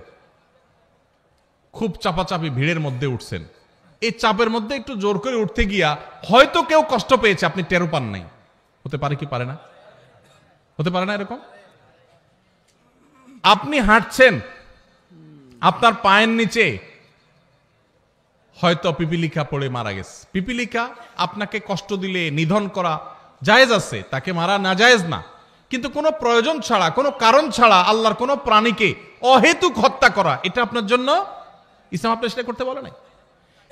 খুব চাপাচাপি ভিড়ের মধ্যে উঠছেন, এই চাপের মধ্যে একটু জোর করে উঠতে গিয়া হয়তো কেউ কষ্ট পেয়েছে, আপনি টেরো পান নাই, হতে পারে কি পারে না? হতে পারে না এরকম? আপনি হাঁটছেন, আপনার পায়ের নিচে হয়তো পিপিলিকা পড়ে মারা গেছে। পিপিলিকা আপনাকে কষ্ট দিলে নিধন করা জায়েজ আছে, তাকে মারা না জায়েজ না, কিন্তু কোনো প্রয়োজন ছাড়া, কোনো কারণ ছাড়া আল্লাহর কোনো প্রাণীকে অহেতুক হত্যা করা, এটা আপনার জন্য ইসলাম আপনি সেটা করতে বলে নাই।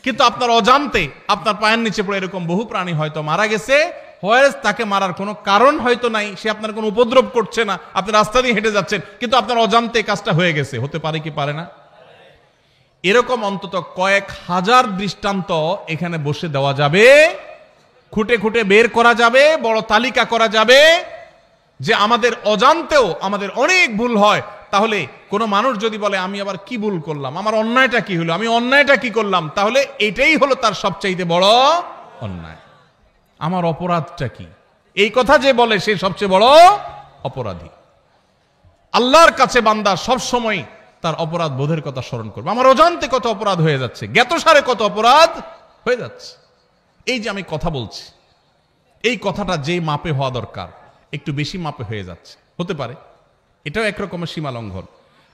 কিন্তু আপনার অজান্তে আপনার পায়ের নিচে পড়ে এরকম বহু প্রাণী হয়তো মারা গেছে, হয়তো তাকে মারার কোনো কারণ হয়তো নাই, সে আপনার কোনো উপদ্রব করছে না, আপনি রাস্তা দিয়ে হেঁটে যাচ্ছেন, কিন্তু আপনার অজান্তে কাজটা হয়ে গেছে, হতে পারে কি পারে না? এরকম অন্তত কয়েক হাজার দৃষ্টান্ত এখানে বসে দেওয়া যাবে, খুঁটে খুঁটে বের করা যাবে, বড় তালিকা করা যাবে, যে আমাদের অজান্তেও আমাদের অনেক ভুল হয়। তাহলে কোনো মানুষ যদি বলে আমি আবার কি ভুল করলাম, আমার অন্যায়টা কি হলো, আমি অন্যায়টা কি করলাম, তাহলে এটাই হলো তার সবচাইতে বড় অন্যায়। আমার অপরাধটা কি, এই কথা যে বলে সে সবচেয়ে বড় অপরাধী। আল্লাহর কাছে বান্দা সব সময় তার অপরাধ বোধের কথা স্মরণ করবে। আমার অজান্তে কত অপরাধ হয়ে যাচ্ছে, জ্ঞাতসারে কত অপরাধ হয়ে যাচ্ছে। এই যে আমি কথা বলছি, এই কথাটা যে মাপে হওয়া দরকার একটু বেশি মাপে হয়ে যাচ্ছে, হতে পারে এটাও একরকমের সীমা লঙ্ঘন।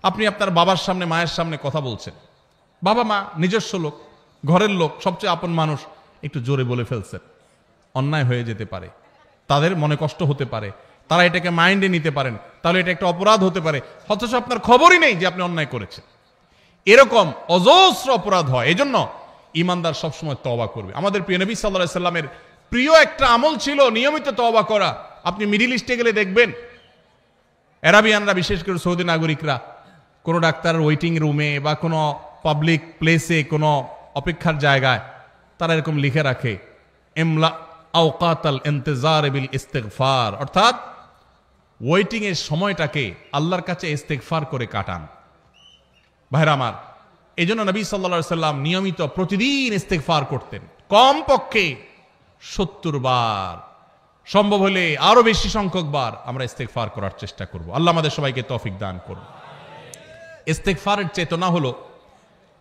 আপনি আপনার বাবার সামনে, মায়ের সামনে কথা বলছেন, বাবা মা নিজস্ব লোক, ঘরের লোক, সবচেয়ে আপন মানুষ, একটু জোরে বলে ফেলছেন, অন্যায় হয়ে যেতে পারে, তাদের মনে কষ্ট হতে পারে, তারা এটাকে মাইন্ডে নিতে পারেন, তাহলে এটা একটা অপরাধ হতে পারে, অথচ আপনার খবরই নেই যে আপনি অন্যায় করেছেন। এরকম অজস্র অপরাধ হয়। এজন্য ইমানদার সবসময় তওবা করবে। আমাদের প্রিয় নবী সাল্লাল্লাহু আলাইহি সাল্লামের প্রিয় একটা আমল ছিল নিয়মিত তওবা করা। আপনি মিডল ইস্টে গেলে দেখবেন আরাবিয়ানরা, বিশেষ করে সৌদি নাগরিকরা, কোনো ডাক্তারের ওয়েটিং রুমে বা কোনো পাবলিক প্লেসে, কোনো অপেক্ষার জায়গায় তারা এরকম লিখে রাখে, ইমলা আওকাতাল ইন্তিজার বিল ইস্তিগফার, অর্থাৎ ওয়েটিং এর সময়টাকে আল্লাহর কাছে ইস্তিগফার করে কাটান। ভাইরা আমার, এই জন্য নবী সাল্লাল্লাহু আলাইহি সাল্লাম নিয়মিত প্রতিদিন ইস্তিগফার করতেন, কমপক্ষে 70 বার, সম্ভব হলে আরো বেশি সংখ্যক বার আমরা ইস্তিগফার করার চেষ্টা করব। আল্লাহ আমাদের সবাইকে তৌফিক দান করুন। ইস্তিগফারের চেতনা হলো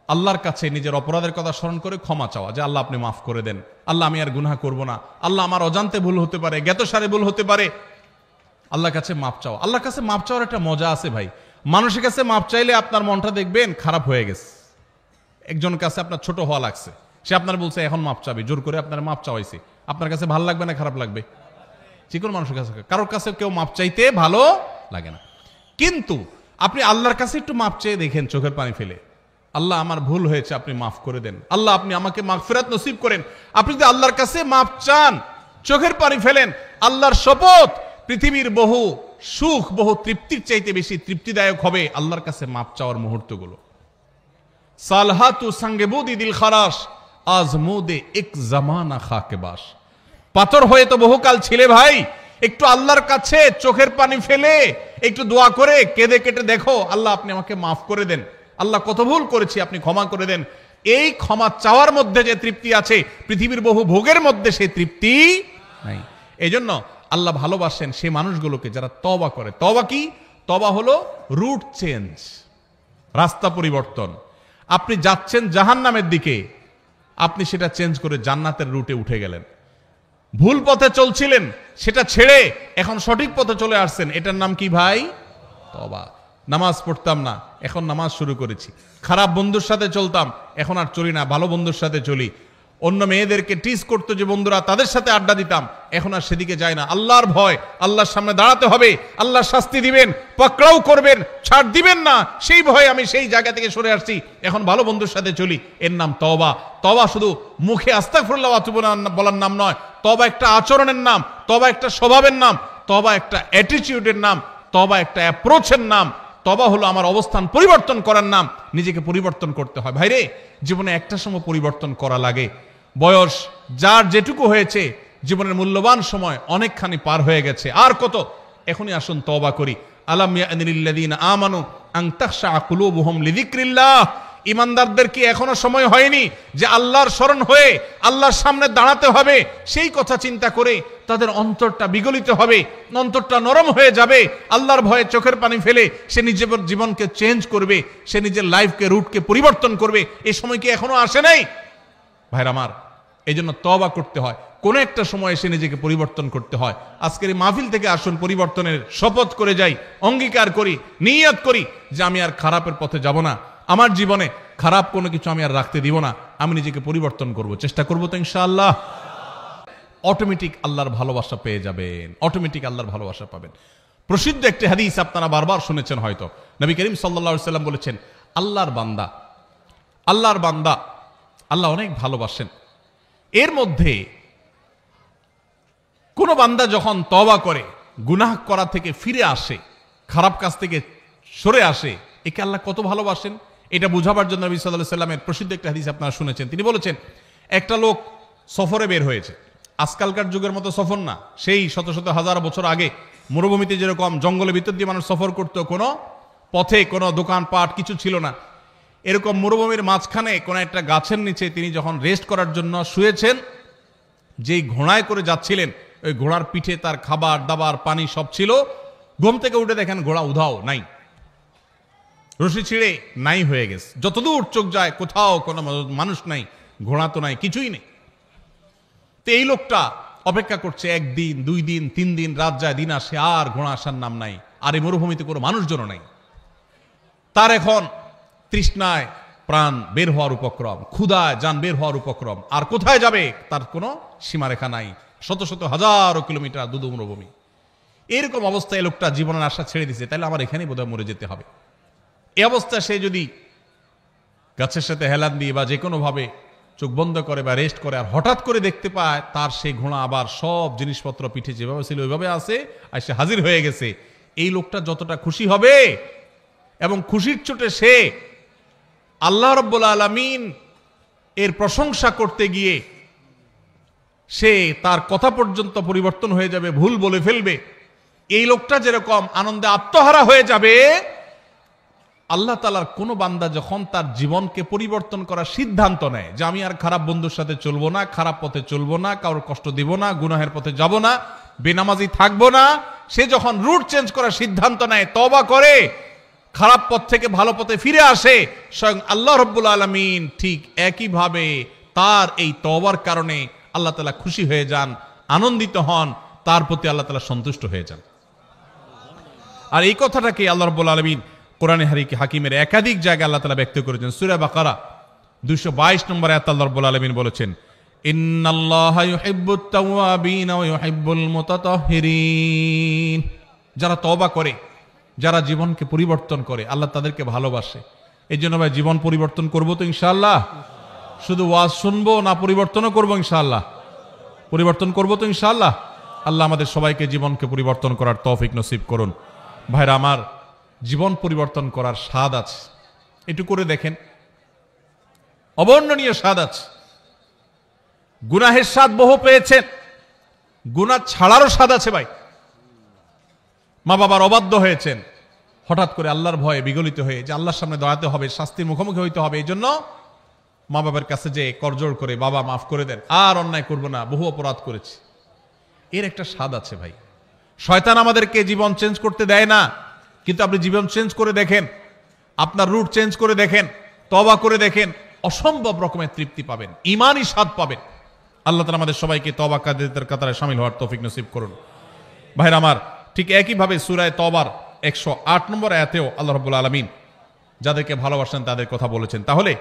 আল্লাহর কাছে নিজের অপরাধের কথা স্মরণ করে ক্ষমা চাওয়া, যে আল্লাহ আপনি মাফ করে দেন, আল্লাহ আমি আর গুনাহ করব না, আল্লাহ আমার অজান্তে ভুল হতে পারে, জ্ঞাতসারে ভুল হতে পারে, আল্লাহর কাছে মাপ চাওয়া। আল্লাহর কাছে মাপ চাওয়ার একটা মজা আছে ভাই। মানুষের কাছে মাপ চাইলে আপনার মনটা দেখবেন খারাপ হয়ে গেছে, একজন কাছে আপনার ছোট হওয়া লাগছে, সে আপনার বলছে এখন মাপ চাবি, জোর করে আপনার মাপ চাওয়াইছে, আপনার কাছে ভালো লাগবে না খারাপ লাগবে? যে কোনো মানুষের কাছে, কারোর কাছে কেউ মাপ চাইতে ভালো লাগে না। কিন্তু আপনি আল্লাহর কাছে একটু মাপ চেয়ে দেখেন, চোখের পানি ফেলে, আল্লাহ আমার ভুল হয়েছে, আপনি মাফ করে দেন, আল্লাহ আপনি আমাকে মাগফিরাত নসিব করেন। আপনি যদি আল্লাহর কাছে মাপ চান, চোখের পানি ফেলেন, আল্লাহর শপথ, পৃথিবীর বহু সুখ, বহু তৃপ্তির চাইতে বেশি তৃপ্তিদায়ক হবে আল্লাহর কাছে মাপ চাওয়ার মুহূর্তগুলো। সালহাতু সাঙ্গেবুদি দিল খারাস আজমুদে এক জামানা খাকে বাস। পাথর হয়ে তো বহুকাল ছিলে ভাই, একটু আল্লাহর কাছে চোখের পানি ফেলে একটু দোয়া করে কেঁদে কেটে দেখো, আল্লাহ আপনি আমাকে মাফ করে দেন, আল্লাহ কত ভুল করেছি আপনি ক্ষমা করে দেন। এই ক্ষমা চাওয়ার মধ্যে যে তৃপ্তি আছে, পৃথিবীর বহু ভোগের মধ্যে সেই তৃপ্তি নাই। এই জন্য আল্লাহ ভালোবাসেন সে মানুষগুলোকে যারা তওবা করে। তওবা কি? তওবা হলো রুট চেঞ্জ, রাস্তা পরিবর্তন। আপনি যাচ্ছেন জাহান্নামের দিকে, আপনি সেটা চেঞ্জ করে জান্নাতের রুটে উঠে গেলেন। ভুল পথে চলছিলেন, সেটা ছেড়ে এখন সঠিক পথে চলে আসছেন, এটার নাম কি ভাই? তওবা। নামাজ পড়তাম না, এখন নামাজ শুরু করেছি। খারাপ বন্ধুর সাথে চলতাম, এখন আর চলি না, ভালো বন্ধুর সাথে চলি। অন্য মেয়েদেরকে টিজ করতো যে বন্ধুরা, তাদের সাথে আড্ডা দিতাম, এখন আর সেদিকে যায় না। আল্লাহর ভয়, আল্লাহর সামনে দাঁড়াতে হবে, আল্লাহ শাস্তি দিবেন, পাকড়াও করবেন, ছাড় দিবেন না, সেই ভয়ে আমি সেই জায়গা থেকে সরে আসছি, এখন ভালো বন্ধুর সাথে চলি। এর নাম তওবা। তওবা শুধু মুখে আস্তাগফিরুল্লাহ ওয়া আতুবু ইলাইহি বলার নাম নয়, তওবা একটা আচরণের নাম, তওবা একটা স্বভাবের নাম, তওবা একটা অ্যাটিটিউডের নাম, তওবা একটা অ্যাপ্রোচের নাম। তওবা হলো আমার অবস্থান পরিবর্তন করার নাম, নিজেকে পরিবর্তন করতে হয়। ভাইরে, জীবনে একটা সময় পরিবর্তন করা লাগে। বয়স যার যেটুকু হয়েছে, জীবনের মূল্যবান সময় অনেকখানি পার হয়ে গেছে, আর কত? এখনই আসুন তওবা করি। আলাম ইয়ানিল্লাযীনা আমানু আন তাখশা কুলুবুহুম লিযিকরিল্লাহ। ইমানদারদের কি এখনো সময় হয়নি যে আল্লাহর স্মরণ হয়ে আল্লাহর সামনে দাঁড়াতে হবে? সেই কথা চিন্তা করে তাদের অন্তরটা বিগলিত হবে, অন্তরটা নরম হয়ে যাবে। আল্লাহর ভয়ে চোখের পানি ফেলে সে নিজের জীবনকে চেঞ্জ করবে, সে নিজের লাইফকে, রুটকে পরিবর্তন করবে। এই সময় কি এখনো আসে নাই? ভাইরা আমার, এই জন্য তওবা করতে হয়, কোনো একটা সময় এসে নিজেকে পরিবর্তন করতে হয়। আজকের এই মাহফিল থেকে আসুন পরিবর্তনের শপথ করে যাই, অঙ্গীকার করি, নিয়ত করি যে আমি আর খারাপের পথে যাব না, আমার জীবনে খারাপ কোনো কিছু আমি আর রাখতে দিব না, আমি নিজেকে পরিবর্তন করব, চেষ্টা করব তো ইনশাআল্লাহ। অটোমেটিক আল্লাহর ভালোবাসা পেয়ে যাবেন, অটোমেটিক আল্লাহর ভালোবাসা পাবেন। প্রসিদ্ধ একটি হাদিস আপনারা বারবার শুনেছেন হয়তো, নবী করিম সাল্লাল্লাহু আলাইহি ওয়াসাল্লাম বলেছেন, আল্লাহর বান্দা আল্লাহ অনেক ভালোবাসেন। এর মধ্যে কোন বান্দা যখন তওবা করে, গুনাহ করা থেকে ফিরে আসে, খারাপ কাজ থেকে সরে আসে, একে আল্লাহ কত ভালোবাসেন এটা বুঝাবার জন্য নবী সাল্লাল্লাহু আলাইহি ওয়াসাল্লামের প্রসিদ্ধ একটা হাদিস আপনারা শুনেছেন। তিনি বলেছেন, একটা লোক সফরে বের হয়েছে। আজকালকার যুগের মতো সফর না, সেই শত শত হাজার বছর আগে মরুভূমিতে যেরকম জঙ্গলের ভিতর দিয়ে মানুষ সফর করতো, কোনো পথে কোনো দোকানপাট কিছু ছিল না, এরকম মরুভূমির মাঝখানে কোনো একটা গাছের নিচে তিনি যখন রেস্ট করার জন্য শুয়েছেন, যেই ঘোড়ায় করে যাচ্ছিলেন, ওই ঘোড়ার পিঠে তার খাবার দাবার পানি সব ছিল। ঘুম থেকে উঠে দেখেন ঘোড়া উধাও, নাই, রশি ছিঁড়ে নাই হয়ে গেছে। যতদূর চোখ যায় কোথাও কোনো মানুষ নাই, ঘোড়া তো নাই, কিছুই নেই। তো এই লোকটা অপেক্ষা করছে, একদিন, 2 দিন, 3 দিন, রাত যায়, দিন আসে, আর ঘোড়া আসার নাম নাই। আর এই মরুভূমিতে কোনো মানুষজন নাই। তার এখন তৃষ্ণায় প্রাণ বের হওয়ার উপক্রম, ক্ষুধায় যান বের হওয়ার উপক্রম। আর কোথায় যাবে তার কোনো সীমারেখা নাই, শত শত হাজারো কিলোমিটার দুদু মরুভূমি। এরকম অবস্থায় লোকটা জীবনের আশা ছেড়ে দিছে, তাহলে আমার এখানেই বোধহয় মরে যেতে হবে। এই অবস্থা সে যদি গাছের সাথে হেলান দিয়ে বা যে কোনো ভাবে চোখ বন্ধ করে বা রেস্ট করে, আর হঠাৎ করে দেখতে পায় তার সেই ঘোড়া আবার সব জিনিসপত্র পিঠে যেভাবে ছিল ওইভাবে আছে, আর সে হাজির হয়ে গেছে, এই লোকটা যতটা খুশি হবে, এবং খুশির চোটে সে আল্লাহ রাব্বুল আলামিন এর প্রশংসা করতে গিয়ে সে তার কথা পর্যন্ত পরিবর্তন হয়ে যাবে, ভুল বলে ফেলবে। এই লোকটা যেরকম আনন্দে আত্মহারা হয়ে যাবে, আল্লাহ তাআলার কোন বান্দা যখন তার জীবনকে পরিবর্তন করার সিদ্ধান্ত নেয় যে আমি আর খারাপ বন্ধুর সাথে চলবো না, খারাপ পথে চলবো না, কারোর কষ্ট দিব না, গুনাহের পথে যাব না, বেনামাজি থাকবো না, সে যখন রুট চেঞ্জ করার সিদ্ধান্ত নেয়, তওবা করে, খারাপ পথ থেকে ভালো পথে ফিরে আসে, স্বয়ং আল্লাহ রাব্বুল আলামিন ঠিক একইভাবে তার এই তওবার কারণে আল্লাহ তাআলা খুশি হয়ে যান, আনন্দিত হন, তার প্রতি আল্লাহ তাআলা সন্তুষ্ট হয়ে যান। আর এই কথাটাকে আল্লাহ রাব্বুল আলামিন কোরআনে হাকিমের একাধিক জায়গায় আল্লাহ তাআলা ব্যক্ত করেছেন। সূরা বাকারা 222 নম্বর আয়াতে আল্লাহ রাব্বুল আলামিন বলেছেন, ইন্নাল্লাহা ইউহিব্বুত তাওয়াবিন ওয়া ইউহিব্বুল মুতাতাহহিরিন। যারা তওবা করে, যারা জীবনকে পরিবর্তন করে, আল্লাহ তাদেরকে ভালোবাসে। এই জন্য ভাই জীবন পরিবর্তন করবো তো ইনশাআল্লাহ। শুধু ওয়াজ শুনবো না, পরিবর্তনও করবো ইনশাআল্লাহ। পরিবর্তন করবো তো ইনশাআল্লাহ। আল্লাহ আমাদের সবাইকে জীবনকে পরিবর্তন করার তৌফিক নসিব করুন। ভাইরা আমার, জীবন পরিবর্তন করার স্বাদ আছে, একটু করে দেখেন, অবর্ণনীয় স্বাদ আছে। গুনাহের স্বাদ বহু পেয়েছেন, গুনাহ ছাড়ারও স্বাদ আছে ভাই। মা বাবার অবাধ্য হয়েছেন, হঠাৎ করে আল্লাহর ভয়ে বিগলিত হয়ে যে আল্লাহর সামনে দাঁড়াতে হবে, শাস্তির মুখোমুখি হইতে হবে, এই জন্য মা বাবার কাছে যে করজোড় করে বাবা মাফ করে দেন, আর অন্যায় করব না, বহু অপরাধ করেছি, এর একটা স্বাদ আছে ভাই। শয়তান আমাদেরকে জীবন চেঞ্জ করতে দেয় না, কিন্তু আপনি জীবন চেঞ্জ করে দেখেন, আপনার রুট চেঞ্জ করে দেখেন, তওবা করে দেখেন, অসম্ভব রকমের তৃপ্তি পাবেন, ঈমানি স্বাদ পাবেন। আল্লাহ তাআলা আমাদের সবাইকে তওবা কাদের কাতারে শামিল হওয়ার তৌফিক নসিব করুন। ভাইরা আমার, ঠিক একইভাবে সূরা তওবার 108 নম্বর আয়াতেও আল্লাহ রাব্বুল আলামিন যাদেরকে ভালোবাসেন তাদের কথা বলেছেন। তাহলে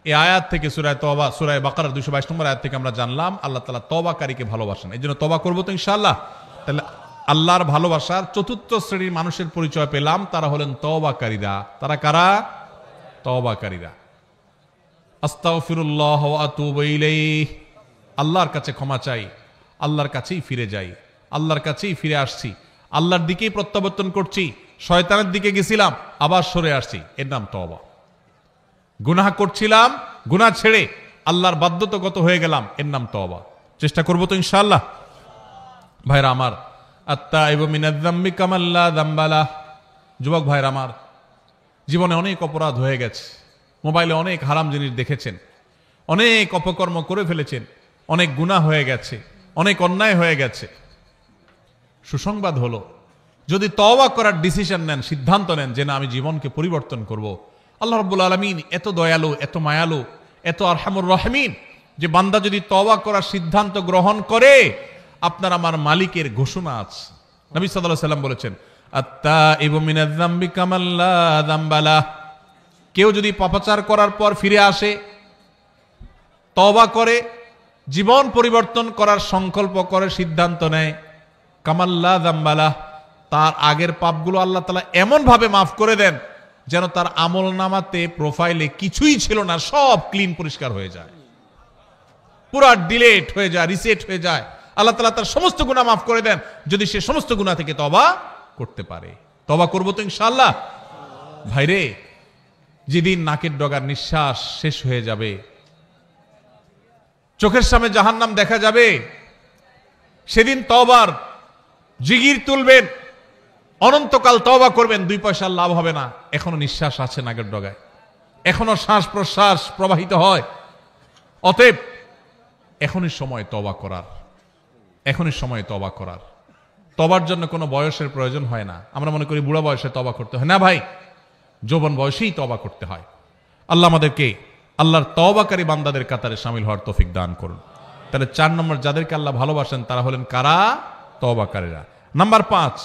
এই আয়াত থেকে সূরা তওবা, সূরা বাকারার 222 নম্বর আয়াত থেকে আমরা জানলাম আল্লাহ তাআলা তওবাকারীকে ভালোবাসেন। এই জন্য তওবা করবো তো ইনশাআল্লাহ। তাহলে আল্লাহর ভালোবাসার চতুর্থ শ্রেণীর মানুষের পরিচয় পেলাম, তারা হলেন তওবাকারীরা। তারা কারা? তওবাকারীরা। আস্তাগফিরুল্লাহ ওয়া আতুবু ইলাইহি, আল্লাহর কাছে ক্ষমা চাই, আল্লাহর কাছেই ফিরে যাই, আল্লাহর কাছেই ফিরে আসছি, আল্লাহর দিকেই প্রত্যাবর্তন করছি, শয়তানের দিকে গেছিলাম আবার সরে আসছি, এর নাম তওবা। গুনাহ করছিলাম, গুনাহ ছেড়ে আল্লাহর বাধ্যতাগত হয়ে গেলাম, এর নাম তওবা। চেষ্টা করবো তো ইনশাআল্লাহ। ভাইরা আমার, আত্তাইবু মিনাজ যামবি কামান লা যামবা লাহ। যুবক ভাইরা আমার, জীবনে অনেক অপরাধ হয়ে গেছে, মোবাইলে অনেক হারাম জিনিস দেখেছেন, অনেক অপকর্ম করে ফেলেছেন, অনেক গুনাহ হয়ে গেছে, অনেক অন্যায় হয়ে গেছে। সুসংবাদ হলো, যদি তওবা করার ডিসিশন নেন, সিদ্ধান্ত নেন যে না আমি জীবনকে পরিবর্তন করব, আল্লাহ রাব্বুল আলামিন এত দয়ালু, এত মায়ালু, এত আরহামুর রাহিমিন যে বান্দা যদি তওবা করার সিদ্ধান্ত গ্রহণ করে, আপনার আমার মালিকের ঘোষণা আছে। নবী সাল্লাল্লাহু আলাইহি ওয়াসাল্লাম বলেছেন, আত্তাইবু মিনাজ যামবি কামান লা যামবা লাহ। কেউ যদি পাপাচার করার পর ফিরে আসে, তওবা করে, জীবন পরিবর্তন করার সংকল্প করে, সিদ্ধান্ত নেয়, কামান লা যামবা লাহ, তার আগের পাপগুলো আল্লাহ তাআলা এমন ভাবে মাফ করে দেন যেন তার আমলনামাতে, প্রোফাইলে কিছুই ছিল না, সব ক্লিন, পরিষ্কার হয়ে যায়, পুরা ডিলেট হয়ে যায়, রিসেট হয়ে যায়। আল্লাহ তাআলা তার সমস্ত গুনাহ মাফ করে দেন যদি সে সমস্ত গুনাহ থেকে তওবা করতে পারে। তওবা করবো তো ইনশাআল্লাহ। ভাইরে, যেদিন নাকের ডগার নিঃশ্বাস শেষ হয়ে যাবে, চোখের সামনে জাহান্নাম দেখা যাবে, সেদিন তওবার জিগির তুলবেন, অনন্তকাল তওবা করবেন, 2 পয়সার লাভ হবে না। এখনো নিঃশ্বাস আছে নাকের ডগায়, এখনো শ্বাস প্রশ্বাস প্রবাহিত হয়। অতএব এখনই সময় তওবা করার, এখনই সময় তওবা করার। তওবার জন্য কোনো বয়সের প্রয়োজন হয় না। আমরা মনে করি বুড়া বয়সে তওবা করতে হয়, না ভাই, যৌবন বয়সেই তওবা করতে হয়। আল্লাহ আমাদেরকে আল্লাহর তওবাকারী বান্দাদের কাতারে শামিল হওয়ার তৌফিক দান করুন। তাহলে 4 নম্বর, যাদেরকে আল্লাহ ভালোবাসেন তারা হলেন কারা? তওবাকারীরা। নাম্বার 5,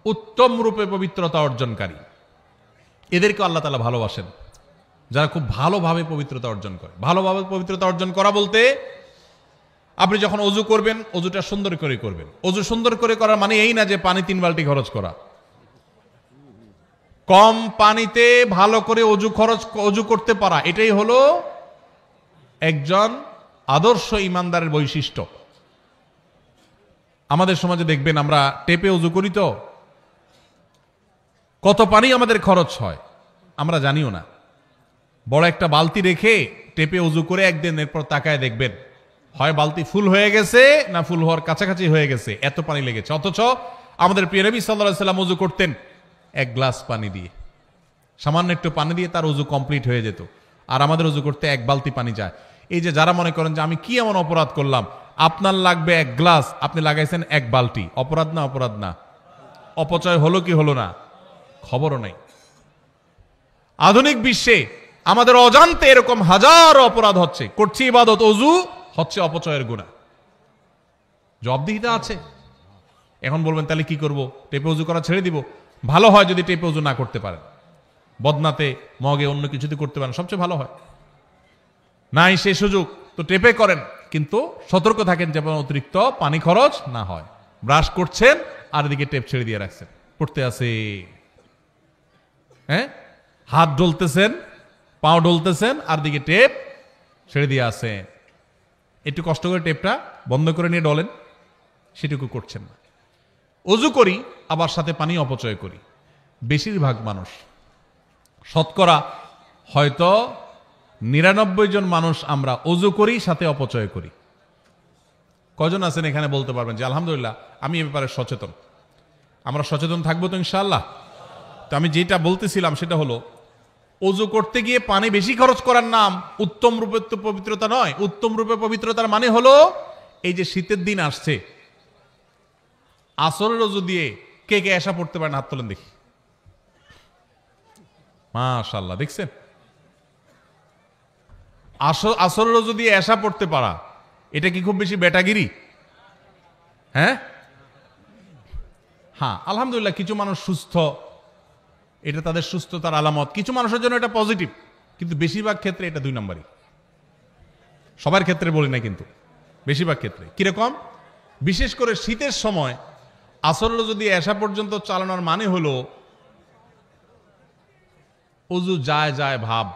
উত্তম রূপে পবিত্রতা অর্জনকারী। এদেরকে আল্লাহ তাআলা ভালোবাসেন, যারা খুব ভালোভাবে পবিত্রতা অর্জন করে। ভালোভাবে পবিত্রতা অর্জন করা বলতে, আপনি যখন অজু করবেন, অজুটা সুন্দর করে করবেন। অজু সুন্দর করে করার মানে এই না যে পানি 3 বালতি খরচ করা। কম পানিতে ভালো করে অজু করতে পারা, এটাই হলো একজন আদর্শ ইমানদারের বৈশিষ্ট্য। আমাদের সমাজে দেখবেন আমরা টেপে অজু করি, তো কত পানি আমাদের খরচ হয় আমরা জানিও না। বড় একটা বালতি রেখে টেপে অজু করে একদিন, এরপর তাকায় দেখবেন হয় বালতি ফুল হয়ে গেছে না ফুল হওয়ার কাছাকাছি হয়ে গেছে, এত পানি লেগেছে। অথচ আমাদের প্রিয় নবী সাল্লাল্লাহু আলাইহি ওয়াসাল্লাম অজু করতেন 1 গ্লাস পানি দিয়ে, সামান্য একটু পানি দিয়ে তার অজু কমপ্লিট হয়ে যেত। আর আমাদের অজু করতে 1 বালতি পানি যায়। এই যে যারা মনে করেন যে আমি কি এমন অপরাধ করলাম, আপনার লাগবে 1 গ্লাস, আপনি লাগাইছেন 1 বালতি, অপরাধ না? অপরাধ না? অপচয় হলো কি হলো না? খবরও নাই। আধুনিক বিশ্বে আমাদের অজান্তে এরকম হাজারো অপরাধ হচ্ছে, করছি ইবাদত, অজু হচ্ছে অপচয়ের গুনাহ। জবাবদিহিতা আছে। এখন বলবেন তাহলে কি করব? টেপে অজু করা ছেড়ে দিব? ভালো হয় যদি টেপে অজু না করতে পারেন, বদনাতে, মগে, অন্য কিছুতে করতে পারেন, সবচেয়ে ভালো হয়। নাই সেই সুযোগ তো টেপে করেন, কিন্তু সতর্ক থাকেন যেন অতিরিক্ত পানি খরচ না হয়। ব্রাশ করছেন আর এদিকে টেপ ছেড়ে দিয়ে রাখছেন, পড়তে আছে, হ্যাঁ, হাত ডলতেছেন, পাও ডলতেছেন, আর দিকে টেপ ছেড়ে দিয়ে আসেন। একটু কষ্ট করে টেপটা বন্ধ করে নিয়ে ডলেন, সেটুকু করছেন না। অজু করি আবার সাথে পানি অপচয় করি। বেশিরভাগ মানুষ, শতকরা হয়তো 99 জন মানুষ আমরা অজু করি সাথে অপচয় করি। কজন আছেন এখানে বলতে পারবেন যে আলহামদুলিল্লাহ আমি এ ব্যাপারে সচেতন? আমরা সচেতন থাকবো তো ইনশাআল্লাহ। তো আমি যেটা বলতেছিলাম সেটা হলো, অজু করতে গিয়ে পানি বেশি খরচ করার নাম উত্তম রূপে তো পবিত্রতা নয়। উত্তম রূপে পবিত্রতার মানে হলো, এই যে শীতের দিন আসছে, আসরের অজু দিয়ে কে কে এসা পড়তে পারেন? হাত তোলেন দেখি। মাশাআল্লাহ, দেখছেন? আসরের অজু দিয়ে এসা পড়তে পারা, এটা কি খুব বেশি বেটাগিরি? হ্যাঁ, আলহামদুলিল্লাহ কিছু মানুষ সুস্থ, এটা তাদের সুস্থতার আলামত। কিছু মানুষের জন্য এটা পজিটিভ, কিন্তু বেশিরভাগ ক্ষেত্রে এটা 2 নম্বরই। সবার ক্ষেত্রে বলি না, কিন্তু বেশিরভাগ ক্ষেত্রে। কিরকম? বিশেষ করে শীতের সময় আসরের যদি এসা পর্যন্ত চালানোর মানে হলো অজু যায় যায় ভাব,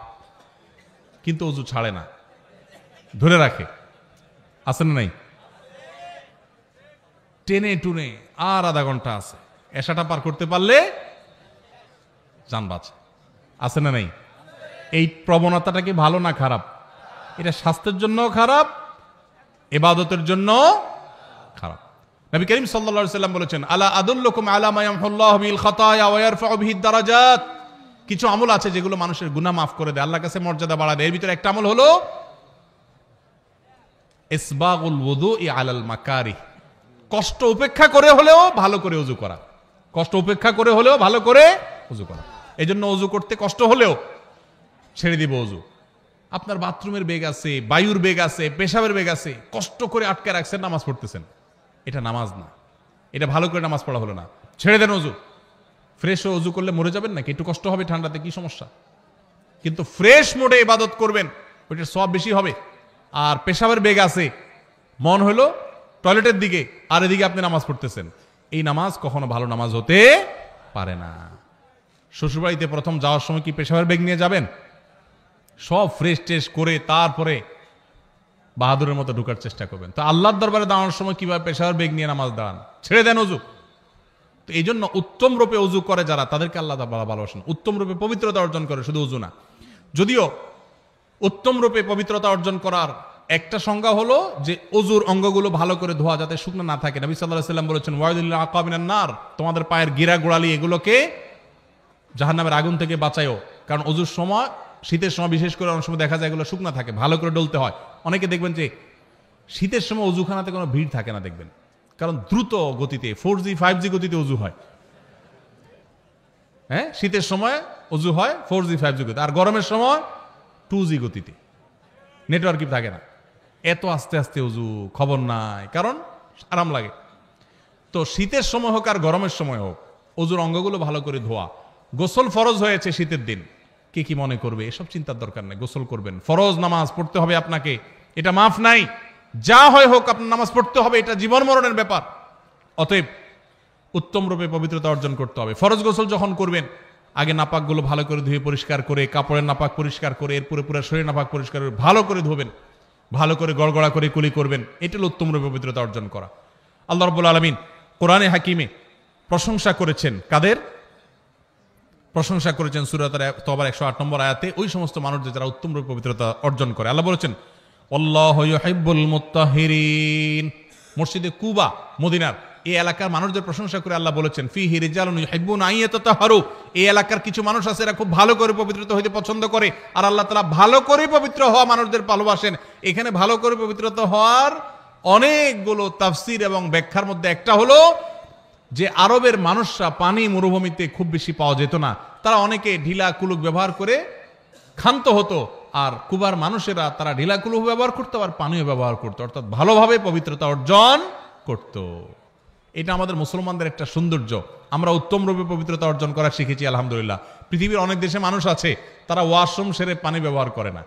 কিন্তু অজু ছাড়ে না, ধরে রাখে। আছে না নাই? টেনে টুনে আর আধা ঘন্টা আছে, এসাটা পার করতে পারলে জান বাঁচে। আছে না নাই? এই প্রবণতাটা কি ভালো না খারাপ? এটা স্বাস্থ্যের জন্য খারাপ, ইবাদতের জন্য খারাপ। নবী করিম সাল্লাল্লাহু আলাইহি সাল্লাম বলেছেন, আলা আদুল্লুকুম আলা মা ইয়ামহুল্লাহু বিল খাতায়া ওয়া ইয়ারফাউ বিহি দারাজাত। কিছু আমল আছে যেগুলো মানুষের গুনাহ মাফ করে দেয়, আল্লাহর কাছে মর্যাদা বাড়ায় দেয়। এর ভিতরে একটা আমল হলো ইসবাগুল ওযুই আলাল মাকারিহ। কষ্ট উপেক্ষা করে হলেও ভালো করে ওযু করা। কষ্ট উপেক্ষা করে হলেও ভালো করে ওযু করা। এজন্য ওযু করতে কষ্ট হলেও ছেড়ে দিব ওযু। আপনার বাথরুমের বেগ আছে, বায়ুর বেগ আছে, পেশাবের বেগ আছে, কষ্ট করে আটকে রাখছেন, নামাজ পড়তেছেন, এটা নামাজ না, এটা ভালো করে নামাজ পড়া হলো না। ছেড়ে দেন ওযু। ফ্রেশ ওযু করলে মরে যাবেন নাকি? একটু কষ্ট হবে ঠান্ডাতে, কি সমস্যা? কিন্তু ফ্রেশ মোডে ইবাদত করবেন, ওইটার সওয়াব বেশি হবে। আর পেশাবের বেগ আছে, মন হলো টয়লেটের দিকে, আর এদিকে আপনি নামাজ পড়তেছেন, এই নামাজ কখনো ভালো নামাজ হতে পারে না। শ্বশুরবাড়িতে প্রথম যাওয়ার সময় কি পেশাবের বেগ নিয়ে যাবেন? সব ফ্রেশ টেস্ট করে তারপরে বাহাদুরের মতো ঢুকার চেষ্টা করবেন। তো আল্লাহর দরবারে দাঁড়ানোর সময় কিভাবে পেশাবের বেগ নিয়ে নামাজ দাঁড়ান? ছেড়ে দেন ওযু। তো এই জন্য উত্তম রূপে ওযু করে যারা, তাদেরকে আল্লাহ ভালোবাসেন। উত্তম রূপে পবিত্রতা অর্জন করে, শুধু ওযু না। যদিও উত্তম রূপে পবিত্রতা অর্জন করার একটা সংজ্ঞা হলো যে ওযুর অঙ্গগুলো ভালো করে ধোয়া, যাতে শুকনো না থাকে। নবী সাল্লাল্লাহু আলাইহি ওয়াসাল্লাম বলেছেন, ওয়াইদুল আকাবিনান নার, তোমাদের পায়ের গিরা গোড়ালি এগুলোকে জাহান্নামের আগুন থেকে বাঁচায়ও। কারণ ওযুর সময়, শীতের সময় বিশেষ করে অনেক সময় দেখা যায় এগুলো শুকনো থাকে, ভালো করে ডলতে হয়। অনেকে দেখবেন যে শীতের সময় ওযুখানাতে কোনো ভিড় থাকে না, দেখবেন, কারণ দ্রুত গতিতে 4G 5G গতিতে ওযু হয়। হ্যাঁ, শীতের সময় ওযু হয় 4G 5G গতিতে, আর গরমের সময় 2G গতিতে, নেটওয়ার্কই থাকে না। এত আস্তে আস্তে ওযু, খবর নাই, কারণ আরাম লাগে। তো শীতের সময় হোক আর গরমের সময় হোক, ওযুর অঙ্গগুলো ভালো করে ধোয়া। গোসল ফরজ হয়েছে শীতের দিন, কে কি মনে করবে এসব চিন্তার দরকার নেই, গোসল করবেন। ফরজ নামাজ পড়তে হবে আপনাকে, এটা মাফ নাই। যা হয় হোক আপনার নামাজ পড়তে হবে, এটা জীবন মরণের ব্যাপার। অতএব উত্তম রূপে পবিত্রতা অর্জন করতে হবে। ফরজ গোসল যখন করবেন, আগে নাপাকগুলো ভালো করে ধুয়ে পরিষ্কার করে, কাপড়ের নাপাক পরিষ্কার করে, এরপরে পুরো শরীর নাপাক পরিষ্কার করে ভালো করে ধোবেন, ভালো করে গড়গড়া করে কুলি করবেন। এটা হলো উত্তম রূপে পবিত্রতা অর্জন করা। আল্লাহ রাব্বুল আলামিন কোরআনে হাকিমে প্রশংসা করেছেন কাদের? প্রশংসা করেছেন সূরা তাওবার 108 নম্বর আয়াতে ওই সমস্ত মানুষদের যারা উত্তম রূপে পবিত্রতা অর্জন করে। আল্লাহ বলেছেন, আল্লাহু ইউহিব্বুল মুত্তাহিরিন। মসজিদে কুবা, মদিনার এই এলাকার মানুষদের প্রশংসা করে আল্লাহ বলেছেন, ফিহি রিজালুন ইউহিব্বুনা আন ইয়াতাতাহারু। এই এলাকার কিছু মানুষ আছে, এরা খুব ভালো করে পবিত্রতা হইতে পছন্দ করে, আর আল্লাহ তাআলা ভালো করে পবিত্র হওয়া মানুষদের ভালোবাসেন। এখানে ভালো করে পবিত্রতা হওয়ার অনেকগুলো তাফসীর এবং ব্যাখ্যার মধ্যে একটা হলো যে আরবের মানুষরা পানি মরুভূমিতে খুব বেশি পাওয়া যেত না, তারা অনেকে ঢিলা কুলুক ব্যবহার করে ক্ষান্ত হতো, আর কুবার মানুষেরা তারা ঢিলা কুলুক ব্যবহার করতো আর পানিও ব্যবহার করতো, অর্থাৎ ভালোভাবে পবিত্রতা অর্জন করত। এটা আমাদের মুসলমানদের একটা সৌন্দর্য, আমরা উত্তম রূপে পবিত্রতা অর্জন করা শিখেছি আলহামদুলিল্লাহ। পৃথিবীর অনেক দেশে মানুষ আছে তারা ওয়াশরুম সেরে পানি ব্যবহার করে না,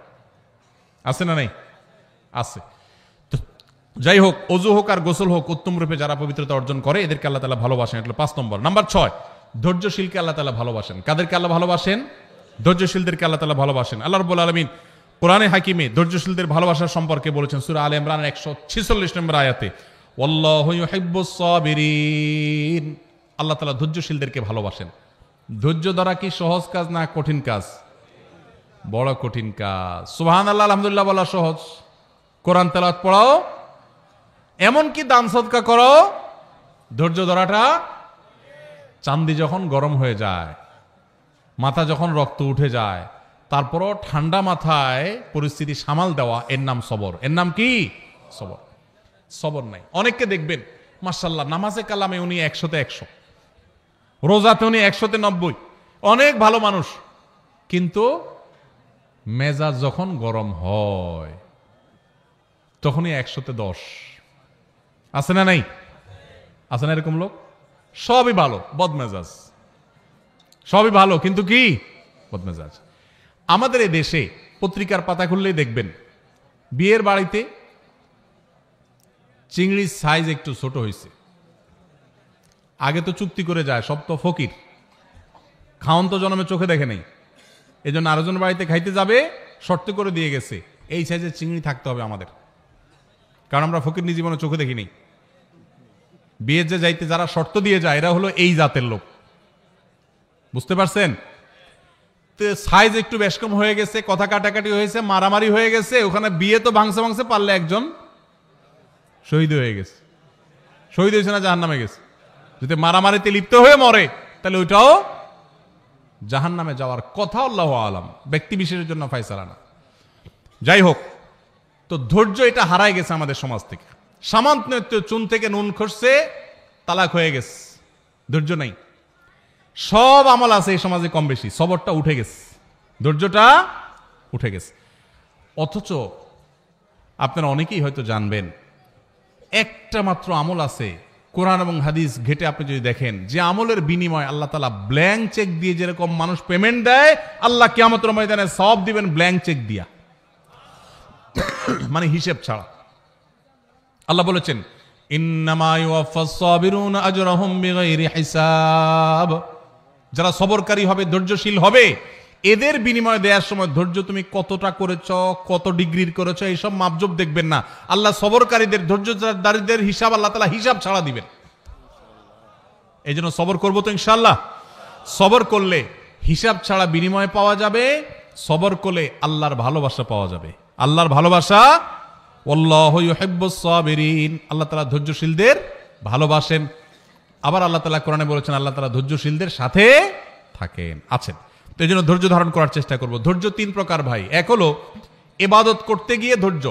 আছে না নাই? আছে। যাই হোক, ওযু হোক আর গোসল হোক, উত্তম রূপে যারা পবিত্রতা অর্জন করে এদেরকে আল্লাহ তাআলা ভালোবাসেন। এটা 5 নম্বর। নাম্বার 6, ধৈর্যশীলকে আল্লাহ তাআলা ভালোবাসেন। কাদেরকে আল্লাহ ভালোবাসেন? ধৈর্যশীলদেরকে আল্লাহ তাআলা ভালোবাসেন। আল্লাহ রাব্বুল আলামিন কোরআনে হাকিমে ধৈর্যশীলদের ভালোবাসার সম্পর্কে বলেছেন সূরা আলে ইমরানের 146 নম্বর আয়াতে, ওয়াল্লাহু ইউহিব্বুস সাবিরিন। আল্লাহ তাআলা ধৈর্যশীলদেরকে ভালোবাসেন। ধৈর্য ধরা কি সহজ কাজ না কঠিন কাজ? বড় কঠিন কাজ। সুবহানাল্লাহ আলহামদুলিল্লাহ বলা সহজ, কোরআন তেলাওয়াত পড়াও, এমনকি দান সদকা করো, ধৈর্য ধরাটা চান্দি যখন গরম হয়ে যায়, মাথা যখন রক্ত উঠে যায়, তারপরও ঠান্ডা মাথায় পরিস্থিতি সামাল দেওয়া, এর নাম সবর। এর নাম কি? সবর। সবর নাই। অনেককে দেখবেন মাশাআল্লাহ নামাজে কালামে উনি 100-তে 100, রোজাতে উনি 100-তে 90, অনেক ভালো মানুষ, কিন্তু মেজাজ যখন গরম হয় তখনই 100-তে 10। আছে না নাই? আছে না এরকম লোক? সবই ভালো, বদমেজাজ, সবই ভালো কিন্তু কি? বদমেজাজ। আমাদের এই দেশে পত্রিকার পাতা খুললেই দেখবেন বিয়ের বাড়িতে চিংড়ির সাইজ একটু ছোট হয়েছে। আগে তো চুক্তি করে যায়, সব তো ফকির, খাওন তো জন্মে চোখে দেখে নেই, এই জন্য আরেকজন বাড়িতে খাইতে যাবে, শর্ত করে দিয়ে গেছে এই সাইজের চিংড়ি থাকতে হবে আমাদের, কারণ আমরা ফকির নিজ জীবনে চোখে দেখি নেই। বিয়ের যে যাইতে যারা শর্ত দিয়ে যায় এরা হলো এই জাতের লোক, বুঝতে পারছেন? তো সাইজ একটু বেশ কম হয়ে গেছে, কথা কাটাকাটি হয়েছে, মারামারি হয়ে গেছে, ওখানে বিয়ে তো ভাঙছে ভাঙছে, পারলে একজন শহীদ হয়ে গেছে। শহীদ হয়েছে না জাহান্নামে গেছে? যদি মারামারিতে লিপ্ত হয়ে মরে তাহলে ওইটাও জাহান্নামে যাওয়ার কথা, আল্লাহু আলাম, ব্যক্তি বিশেষের জন্য ফায়সালা না। যাই হোক, তো ধৈর্য এটা হারায় গেছে আমাদের সমাজ থেকে। সামান্য চুন থেকে নুন খসছে, তালাক হয়ে গেছে, ধৈর্য নাই। সব আমল আছে এই সমাজে কম বেশি, সবরটা উঠে গেছে, ধৈর্যটা উঠে গেছে। অথচ আপনারা অনেকেই হয়তো জানবেন একটা মাত্র আমল আছে, কোরআন এবং হাদিস ঘেটে আপনি যদি দেখেন, যে আমলের বিনিময় আল্লাহ তাআলা ব্ল্যাঙ্ক চেক দিয়ে যেরকম মানুষ পেমেন্ট দেয়, আল্লাহ কিয়ামতের ময়দানে সব দিবেন ব্ল্যাঙ্ক চেক দিয়া, মানে হিসেব ছাড়া। আল্লাহ বলেছেন ইন্নামা ইউওয়াফাস সাবিরুনা আজরাহুম বিগাইরি হিসাব। যারা সবরকারী হবে, ধৈর্যশীল হবে, এদের বিনিময় দেওয়ার সময় ধৈর্য তুমি কতটা করেছ, কত ডিগ্রির করেছ, এইসব মাপজোপ দেখবেন না। আল্লাহ সবরকারীদের, ধৈর্যদারীদের হিসাব আল্লাহ তাআলা হিসাব ছাড়া দিবেন। এই জন্য সবর করবো তো ইনশাআল্লাহ। সবর করলে হিসাব ছাড়া বিনিময় পাওয়া যাবে, সবর করলে আল্লাহর ভালোবাসা পাওয়া যাবে। আল্লাহর ভালোবাসা, আল্লাহু ইউহিব্বুস সাবিরিন, আল্লাহ তাআলা ধৈর্যশীলদের ভালোবাসেন। আবার আল্লাহ তাআলা কোরআনে বলেছেন আল্লাহ তাআলা ধৈর্যশীলদের সাথে থাকেন, আছেন। তো এই জন্য ধৈর্য ধারণ করার চেষ্টা করব। ধৈর্য 3 প্রকার ভাই। এক হলো ইবাদত করতে গিয়ে ধৈর্য,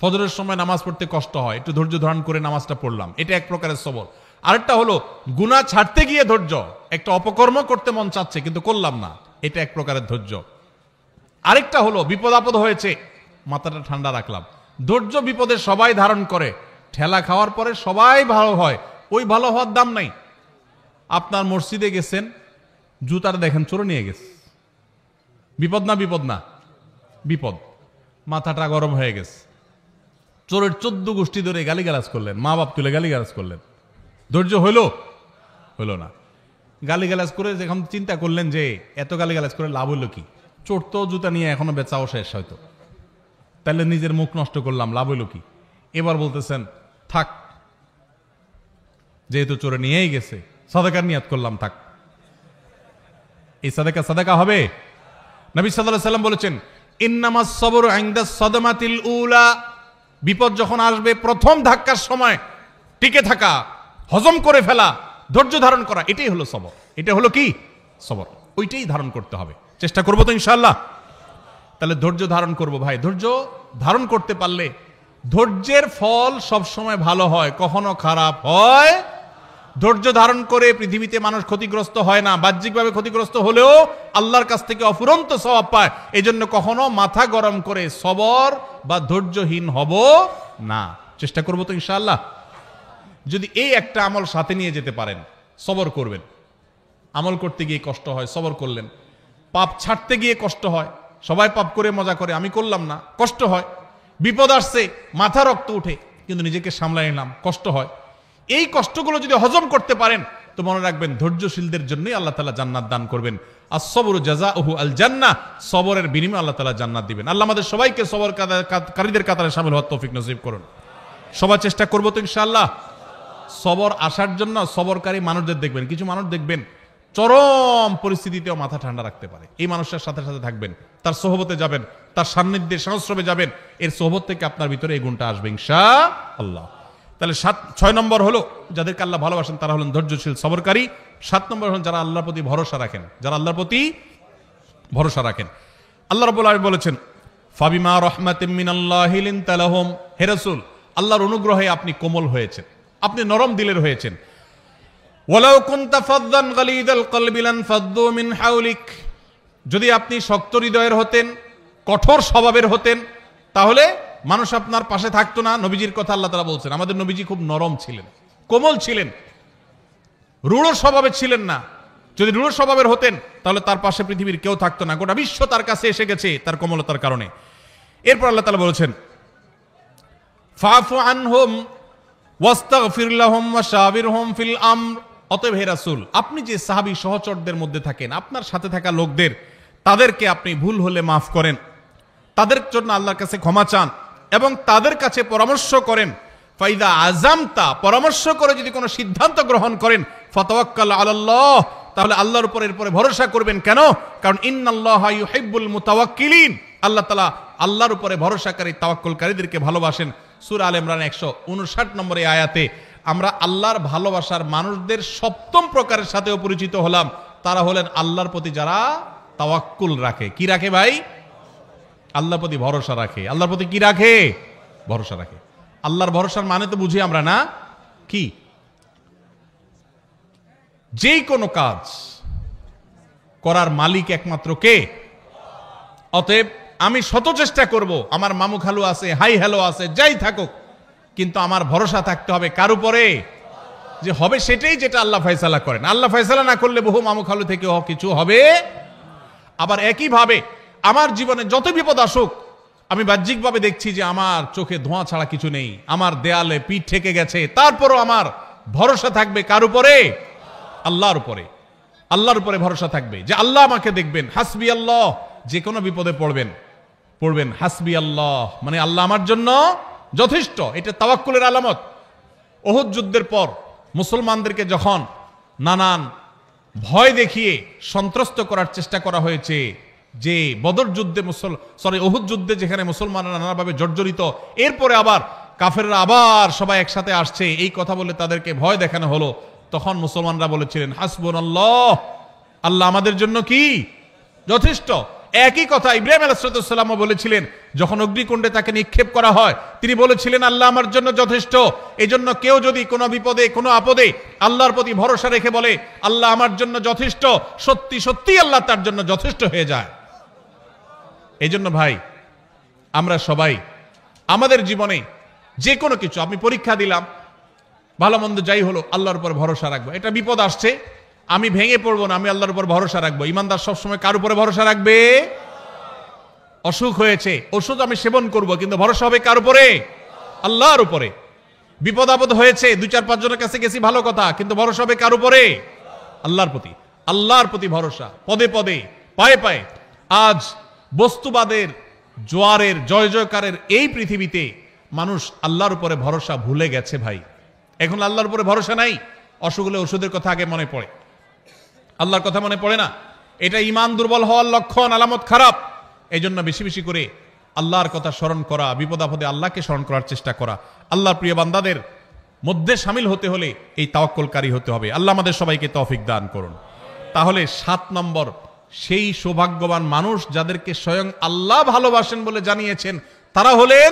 ফজরের সময় নামাজ পড়তে কষ্ট হয়, একটু ধৈর্য ধারণ করে নামাজটা পড়লাম, এটা এক প্রকারের সবর। আরেকটা হলো গুনাহ ছাড়তে গিয়ে ধৈর্য, একটা অপকর্ম করতে মন চাচ্ছে কিন্তু করলাম না, এটা এক প্রকারের ধৈর্য। আরেকটা হলো বিপদ আপদ হয়েছে, মাথাটা ঠান্ডা রাখলাম। ধৈর্য বিপদে সবাই ধারণ করে, ঠেলা খাওয়ার পরে সবাই ভালো হয়, ওই ভালো হওয়ার দাম নাই। আপনার মসজিদে গেছেন, জুতার দেখেন চোরে নিয়ে গেছে, বিপদ না? বিপদ না? বিপদ। মাথাটা গরম হয়ে গেছে, চোরের 14 গোষ্ঠী ধরে গালিগালাজ করলেন, মা বাপ তুলে গালিগালাজ করলেন, ধৈর্য হইলো? হইলো না। গালিগালাজ করে যখন চিন্তা করলেন যে এত গালিগালাজ করে লাভ হইলো কি, চোর তো জুতা নিয়ে এখনো বেচাও শেষ হয়তো, তাহলে নিজের মুখ নষ্ট করলাম, লাভ হইলো কি? এবার বলতেছেন থাক, যেহেতু চোরে নিয়েই গেছে, সাদাকার নিয়াত করলাম, থাক। এই সাদাকা হবে? নবী সাল্লাল্লাহু আলাইহি সাল্লাম বলেছেন ইন্নামাস সাবরু ইনদা সাদমাতিল উলা, বিপদ যখন আসবে প্রথম ধাক্কার সময় টিকে থাকা, হজম করে ফেলা, ধৈর্য ধারণ করা, এটাই হলো সবর। এটা হলো কি? সবর। ওইটাই ধারণ করতে হবে, চেষ্টা করবো তো ইনশাআল্লাহ। তাহলে ধৈর্য ধারণ করব ভাই। ধৈর্য ধারণ করতে পারলে ধৈর্যের ফল সবসময় ভালো হয়, কখনো খারাপ হয়। ধৈর্য ধারণ করে পৃথিবীতে মানুষ ক্ষতিগ্রস্ত হয় না, বাহ্যিকভাবে ক্ষতিগ্রস্ত হলেও আল্লাহর কাছ থেকে অফুরন্ত সওয়াব পায়। এই জন্য কখনো মাথা গরম করে সবর বা ধৈর্যহীন হব না, চেষ্টা করবো তো ইনশাআল্লাহ। যদি এই একটা আমল সাথে নিয়ে যেতে পারেন, সবর করবেন। আমল করতে গিয়ে কষ্ট হয়, সবর করলেন। পাপ ছাড়তে গিয়ে কষ্ট হয়, সবাই পাপ করে মজা করে, আমি করলাম না, কষ্ট হয়। বিপদ আসছে, মাথা রক্ত উঠে, কিন্তু নিজেকে সামলাই নিলাম, কষ্ট হয়। এই কষ্টগুলো যদি হজম করতে পারেন তো মনে রাখবেন ধৈর্যশীলদের জন্যই আল্লাহ তাআলা জান্নাত দান করবেন। আস-সাবরু জাযাউহু আল জান্নাহ, সবরের বিনিময়ে আল্লাহ তাআলা জান্নাত দিবেন। আল্লাহ আমাদের সবাইকে সবরকারীদের কাতারে শামিল হওয়ার তৌফিক নসিব করুন। সবার চেষ্টা করবো তো ইনশাআল্লাহ। সবর আসার জন্য সবরকারী মানুষদের দেখবেন, কিছু মানুষ দেখবেন চরম পরিস্থিতিতেও মাথা ঠান্ডা রাখতে পারে। এই মানুষের সাথে সাথে থাকবেন, তার সোহবতে যাবেন, তার সান্নিধ্যে সংস্রবে যাবেন, এর সোহবত থেকে আপনার ভিতরে এই গুণটা আসবে ইনশাআল্লাহ। তাহলে 6 নম্বর হলো যাদেরকে আল্লাহ ভালোবাসেন তারা হলেন ধৈর্যশীল সবরকারী। 7 নম্বর হলেন যারা আল্লাহর প্রতি ভরসা রাখেন, যারা আল্লাহর প্রতি ভরসা রাখেন। আল্লাহ রাব্বুল আলামিন বলেছেন ফাবিমা রাহমাতিম মিনাল্লাহি লিনতা লাহুম, হে রাসূল আল্লাহর অনুগ্রহে আপনি কোমল হয়েছেন, আপনি নরম দিলের হয়েছেন। ওয়ালাউ কুনতা ফাযযান গালিযাল কলবি লানফাদ্দু মিন হাওলিক, যদি আপনি শক্ত হৃদয়ের হতেন, কঠোর স্বভাবের হতেন, তাহলে মানুষ আপনার পাশে থাকতো না। নবীজির কথা আল্লাহ তাআলা বলছেন, আমাদের নবীজি খুব নরম ছিলেন, কোমল ছিলেন, রূঢ় স্বভাবের ছিলেন না। যদি রূঢ় স্বভাবের হতেন তাহলে তার পাশে পৃথিবীর কেউ থাকতো না, গোটা বিশ্ব তার কাছে এসে গেছে তার কোমলতার কারণে। এরপর আল্লাহ তাআলা বলেছেন ফাফু আনহুম ওয়াস্তাগফির লাহুম ওয়াশাবিরহুম ফিল আমর, অতএব হে রাসূল আপনি যে সাহাবী সহচরদের মধ্যে থাকেন, আপনার সাথে থাকা লোকদের, তাদেরকে আপনি ভুল হলে মাফ করেন, তাদের জন্য আল্লাহর কাছে ক্ষমা চান এবং তাদের কাছে পরামর্শ করেন। ফাইদা আযামতা, পরামর্শ করে যদি কোনো সিদ্ধান্ত গ্রহণ করেন, ফাতাওয়াক্কাল আলাল্লাহ, তাহলে আল্লাহর উপর এরপরে ভরসা করবেন। কেন? কারণ ইন্নাল্লাহা ইউহিব্বুল মুতাওয়াক্কিলিন, আল্লাহ তাআলা আল্লাহর উপরে ভরসাকারী তাওয়াক্কুলকারীদেরকে ভালোবাসেন। সূরা আলে ইমরান 159 নম্বর এই আয়াতে আমরা আল্লাহর ভালোবাসার মানুষদের 7ম প্রকারের সাথেও পরিচিত হলাম। তারা হলেন আল্লাহর প্রতি যারা তাওয়াক্কুল রাখে। কি রাখে ভাই? আল্লাহর প্রতি ভরসা রাখে। আল্লাহর প্রতি কি রাখে? ভরসা রাখে। আল্লাহর ভরসার মানে তো বুঝি আমরা না, কি যেই কোনো কাজ করার মালিক একমাত্র কে? অতএব আমি শত চেষ্টা করব, আমার মামু খালু আছে, হাই হ্যালো আছে, যাই থাকুক, কিন্তু আমার ভরসা থাকতে হবে কার উপরে? যে হবে সেটাই যেটা আল্লাহ ফয়সালা করেন। আল্লাহ ফয়সালা না করলে বহু মামু খালু থেকে কিছু হবে। আবার একইভাবে আমার জীবনে যত বিপদ আসুক, আমি বাহ্যিকভাবে দেখছি যে আমার চোখে ধোঁয়া ছাড়া কিছু নেই, আমার দেয়ালে পিঠ ঠেকে গেছে, তারপরও আমার ভরসা থাকবে কার উপরে? আল্লাহর উপরে। আল্লাহর উপরে ভরসা থাকবে যে আল্লাহ আমাকে দেখবেন। হাসবি আল্লাহ, যে কোনো বিপদে পড়বেন হাসবি আল্লাহ, মানে আল্লাহ আমার জন্য যথেষ্ট। এটা তাওয়াক্কুলের আলামত। উহুদ যুদ্ধের পর মুসলমানদেরকে যখন নানান ভয় দেখিয়ে সন্ত্রস্ত করার চেষ্টা করা হয়েছে, যে বদর যুদ্ধে উহুদ যুদ্ধে যেখানে মুসলমানরা নানাভাবে জর্জরিত, এরপরে আবার কাফেররা আবার সবাই একসাথে আসছে, এই কথা বলে তাদেরকে ভয় দেখানো হলো, তখন মুসলমানরা বলেছিলেন হাসবুনাল্লাহ, আল্লাহ আমাদের জন্য কি যথেষ্ট। একই কথা ইব্রাহিম আলাইহিস সালামও বলেছিলেন, যখন অগ্নিকুণ্ডে তাকে নিক্ষেপ করা হয়, তিনি বলেছিলেন আল্লাহ আমার জন্য যথেষ্ট। এই জন্য কেউ যদি কোনো বিপদে কোনো আপদে আল্লাহর প্রতি ভরসা রেখে বলে আল্লাহ আমার জন্য যথেষ্ট, সত্যি সত্যি আল্লাহ তার জন্য যথেষ্ট হয়ে যায়। এই জন্য ভাই আমরা সবাই আমাদের জীবনে যে কোনো কিছু, আমি পরীক্ষা দিলাম, ভালো মন্দ যাই হলো, আল্লাহর উপর ভরসা রাখবো। এটা বিপদ আসছে, আমি ভেঙে পড়বো না, আমি আল্লাহর উপর ভরসা রাখবো। ইমানদার সবসময় কার উপরে ভরসা রাখবে? অসুখ হয়েছে, ওষুধ আমি সেবন করব, কিন্তু ভরসা হবে কার উপরে? আল্লাহর উপরে। বিপদ আপদ হয়েছে, 2-4-5 জনের কাছে গেছি, ভালো কথা, কিন্তু ভরসা হবে কার উপরে? আল্লাহর প্রতি। আল্লাহর প্রতি ভরসা, পদে পদে, পায়ে পায়ে। আজ বস্তুবাদের জোয়ারের জয় জয়কারের এই পৃথিবীতে মানুষ আল্লাহর উপরে ভরসা ভুলে গেছে ভাই। এখন আল্লাহর উপরে ভরসা নাই, অসুখ হলে ওষুধের কথা আগে মনে পড়ে, আল্লাহর কথা মনে পড়ে না। এটা ঈমান দুর্বল হওয়ার লক্ষণ, আলামত খারাপ। এই জন্য বেশি বেশি করে আল্লাহর কথা স্মরণ করা, বিপদ আপদে আল্লাহকে স্মরণ করার চেষ্টা করা। আল্লাহর প্রিয় বান্দাদের মধ্যে শামিল হতে হলে এই তাওয়াক্কুলকারী হতে হবে। আল্লাহ আমাদের সবাইকে তৌফিক দান করুন। তাহলে 7 নম্বর, সেই সৌভাগ্যবান মানুষ যাদেরকে স্বয়ং আল্লাহ ভালোবাসেন বলে জানিয়েছেন, তারা হলেন,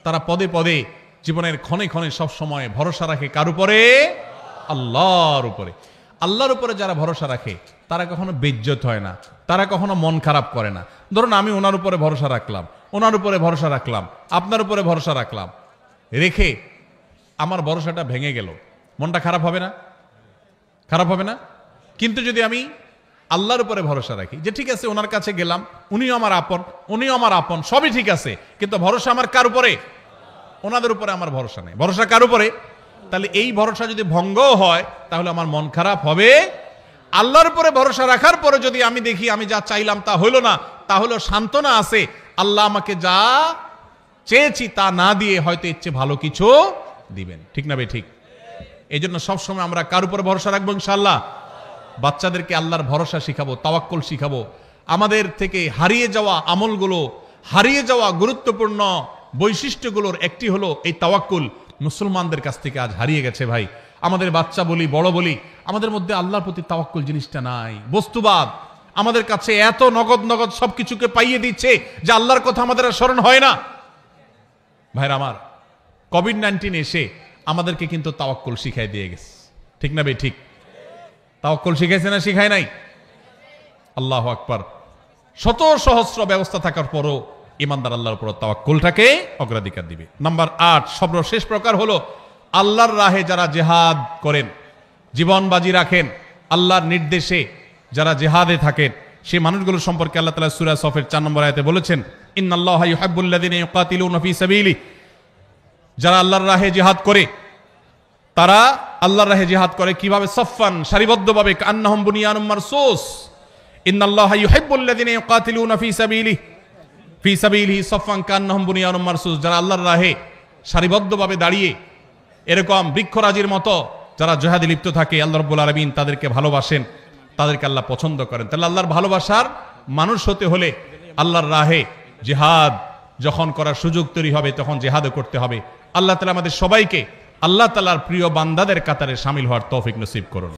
তারা পদে পদে জীবনের ক্ষণে ক্ষণে সব সময় ভরসা রাখে কার উপরে? আল্লাহর উপরে। আল্লাহর উপরে যারা ভরসা রাখে তারা কখনো বেইজ্জত হয় না, তারা কখনো মন খারাপ করে না। ধরুন আমি ওনার উপরে ভরসা রাখলাম, ওনার উপরে ভরসা রাখলাম, আপনার উপরে ভরসা রাখলাম, রেখে আমার ভরসাটা ভেঙে গেল, মনটা খারাপ হবে না? খারাপ হবে না? কিন্তু যদি আমি আল্লাহর উপরে ভরসা রাখি, যে ঠিক আছে ওনার কাছে গেলাম, উনিও আমার আপন, উনিও আমার আপন, সবই ঠিক আছে, কিন্তু ভরসা আমার কার উপরে? ওনাদের উপরে আমার ভরসা নেই। ভরসা কার উপরে? তাহলে এই ভরসা যদি ভঙ্গ হয় তাহলে আমার মন খারাপ হবে। আল্লাহর উপরে ভরসা রাখার পরে যদি আমি দেখি আমি যা চাইলাম তা হইল না, তাহলে সান্ত্বনা আছে, আল্লাহ আমাকে যা চেয়েছি তা না দিয়ে হয়তো ইচ্ছে ভালো কিছু দিবেন। ঠিক না ভাই? ঠিক। এই জন্য সবসময় আমরা কার উপর ভরসা রাখবো? ইনশাআল্লাহ। বাচ্চাদেরকে আল্লাহর ভরসা শিখাবো, তাওয়াক্কুল শিখাবো। আমাদের থেকে হারিয়ে যাওয়া আমলগুলো, হারিয়ে যাওয়া গুরুত্বপূর্ণ বৈশিষ্ট্যগুলোর একটি হলো এই তাওয়াক্কুল। মুসলমানদের কাছ থেকে আজ হারিয়ে গেছে ভাই। আমাদের বাচ্চা বলি, বড় বলি, আমাদের মধ্যে আল্লাহর প্রতি তাওয়াক্কুল জিনিসটা নাই। বস্তুবাদ আমাদের কাছে এত নগদ নগদ সবকিছুকে পাইয়ে দিচ্ছে যে আল্লাহর কথা আমাদের আর স্মরণ হয় না। ভাইরা আমার, কোভিড-19 এসে আমাদেরকে কিন্তু তাওয়াক্কুল শিখাই দিয়ে গেছে। ঠিক না ভাই? ঠিক। তাওয়াক্কুল শিখাইছে না শিখায় নাই? আল্লাহু আকবার। শত সহস্র ব্যবস্থা থাকার পরও ইমানদার আল্লাহর উপর তাওয়াক্কুলটাকে অগ্রাধিকার দিবে। নাম্বার 8, সর্বশেষ প্রকার হলো আল্লাহর রাহে যারা জিহাদ করেন, জীবন বাজি রাখেন, আল্লাহর নির্দেশে যারা জিহাদে থাকেন, সেই মানুষগুলো সম্পর্কে আল্লাহ তাআলা সূরা সফের 4 নম্বর আয়াতে বলেছেন, ইন্নাল্লাহা ইউহিব্বুল্লাযিনা ইউকাতিলুনা ফী সাবিলি। যারা আল্লাহর রাহে জিহাদ করে, তারা আল্লাহর রাহে জিহাদ করে কিভাবে? সফফান, সারিবদ্ধভাবে, কান্নাহুম বুনিয়ানুম মারসুস। ইন্নাল্লাহা ইউহিব্বুল্লাযিনা ইউকাতিলুনা ফী সাবিলিহি সফফান কান্নাহুম বুনিয়ানুম মারসুস। যারা আল্লাহর রাহে সারিবদ্ধভাবে দাঁড়িয়ে এরকম বৃক্ষরাজির মতো যারা জিহাদে লিপ্ত থাকে, আল্লাহ রাব্বুল আলামিন তাদেরকে ভালোবাসেন, তাদেরকে আল্লাহ পছন্দ করেন। তাহলে আল্লাহর ভালোবাসার মানুষ হতে হলে আল্লাহর রাহে জিহাদ যখন করার সুযোগ তৈরি হবে তখন জিহাদও করতে হবে। আল্লাহ তাআলা আমাদের সবাইকে আল্লাহ তাআলার প্রিয় বান্দাদের কাতারে শামিল হওয়ার তৌফিক নসিব করুন।